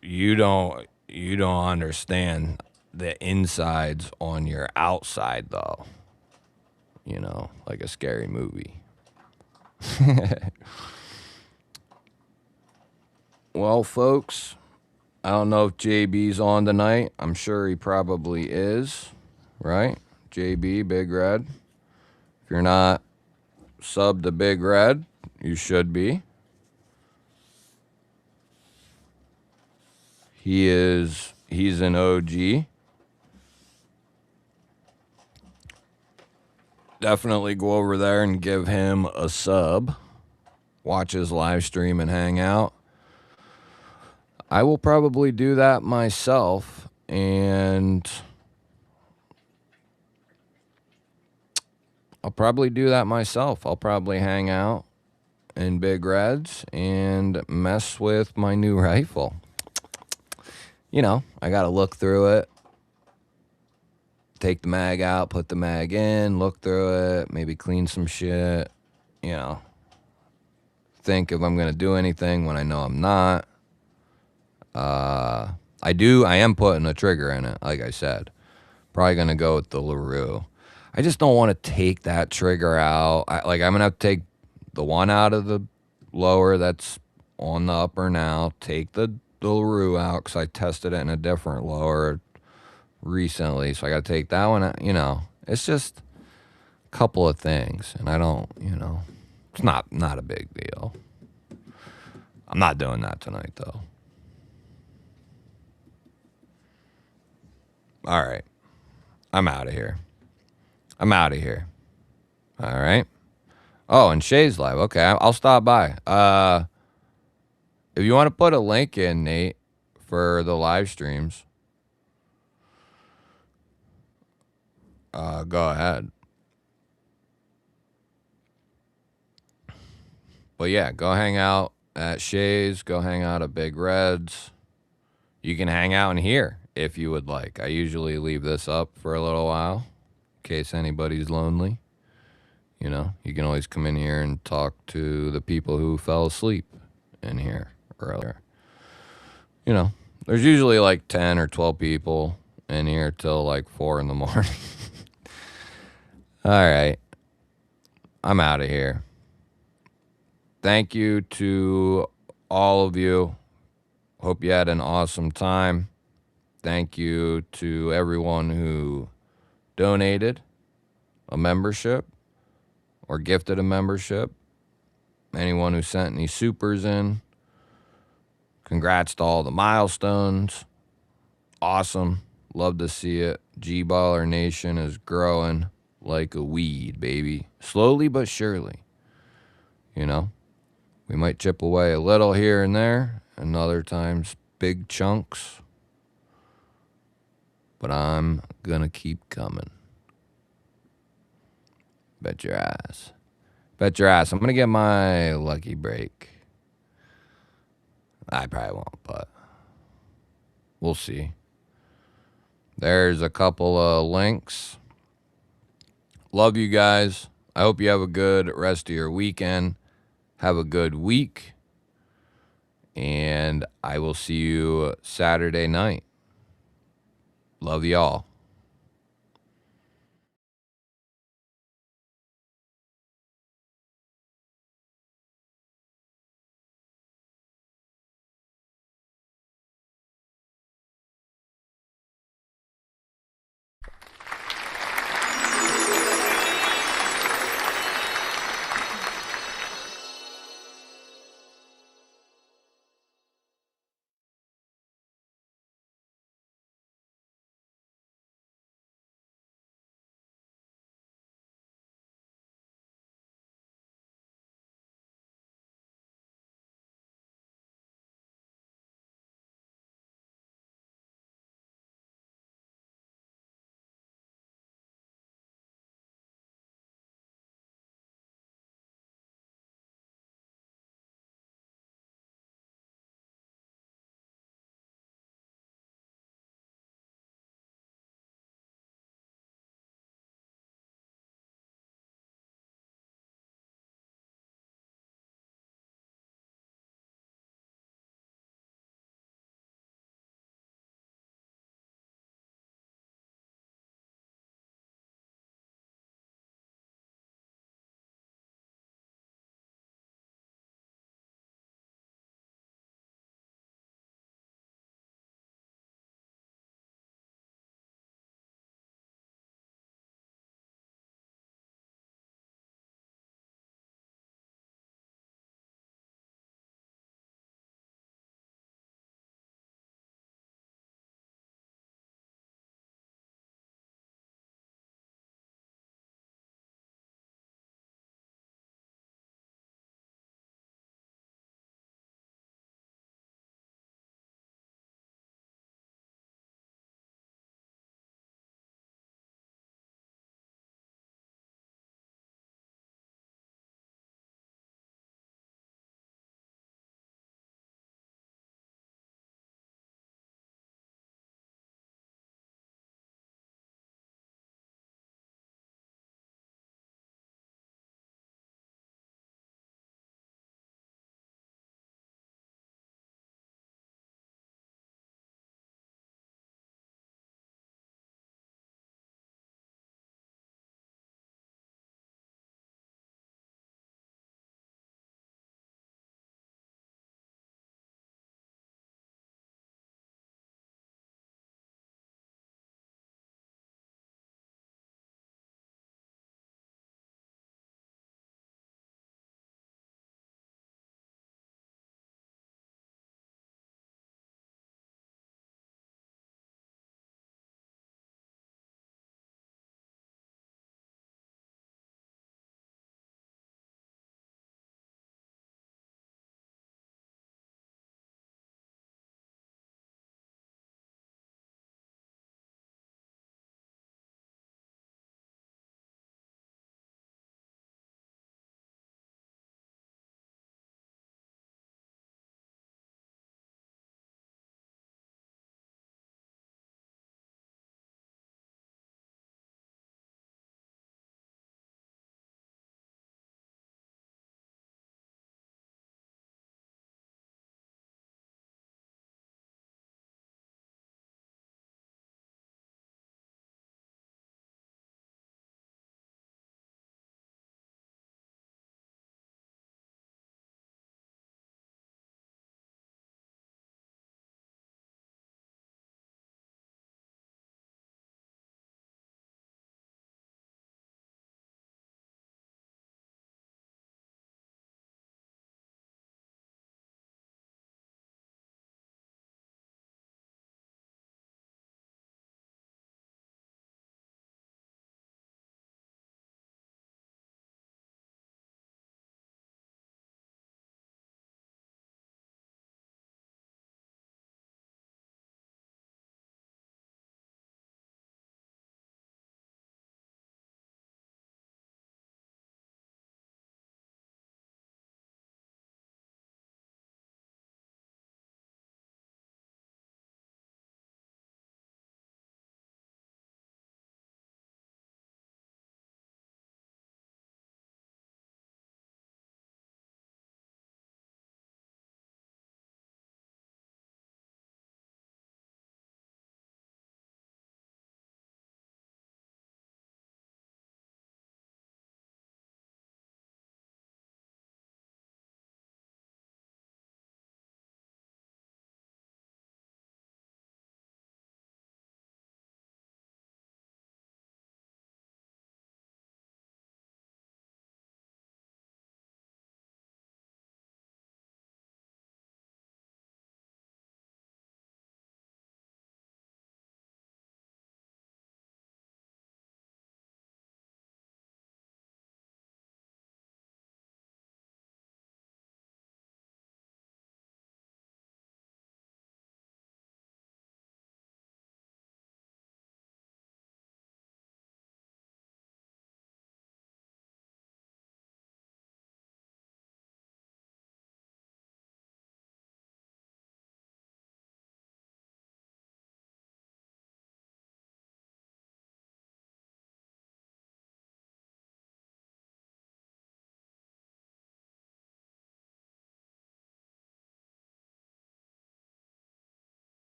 You don't understand the insides on your outside, though. You know, like a scary movie. Well, folks, I don't know if JB's on tonight. I'm sure he probably is, right? JB, Big Red. If you're not subbed to Big Red, you should be. He's an OG. Definitely go over there and give him a sub. Watch his live stream and hang out. I will probably do that myself, and I'll probably hang out in Big Reds and mess with my new rifle. You know, I got to look through it, take the mag out, put the mag in, look through it, maybe clean some shit, you know, think if I'm going to do anything when I know I'm not. I am putting a trigger in it, like I said. Probably going to go with the LaRue. I just don't want to take that trigger out. I'm going to have to take the one out of the lower that's on the upper now, take the LaRue out because I tested it in a different lower recently, so I got to take that one out. You know, it's just a couple of things, and I don't, you know, it's not a big deal. I'm not doing that tonight, though. All right. I'm out of here. All right. Oh, and Shay's live. Okay, I'll stop by. If you want to put a link in, Nate, for the live streams, go ahead. But yeah, go hang out at Shay's. Go hang out at Big Red's. You can hang out in here if you would like. I usually leave this up for a little while in case anybody's lonely. You know, you can always come in here and talk to the people who fell asleep in here earlier. You know, there's usually like 10 or 12 people in here till like 4 in the morning. All right. I'm out of here. Thank you to all of you. Hope you had an awesome time. Thank you to everyone who donated a membership or gifted a membership. Anyone who sent any supers in. Congrats to all the milestones. awesome. Love to see it. GBaller Nation is growing like a weed, baby. Slowly but surely. You know? We might chip away a little here and there, and other times big chunks. But I'm gonna keep coming. Bet your ass. Bet your ass. I'm gonna get my lucky break. I probably won't, but we'll see. There's a couple of links. Love you guys. I hope you have a good rest of your weekend. Have a good week. And I will see you Saturday night. Love y'all.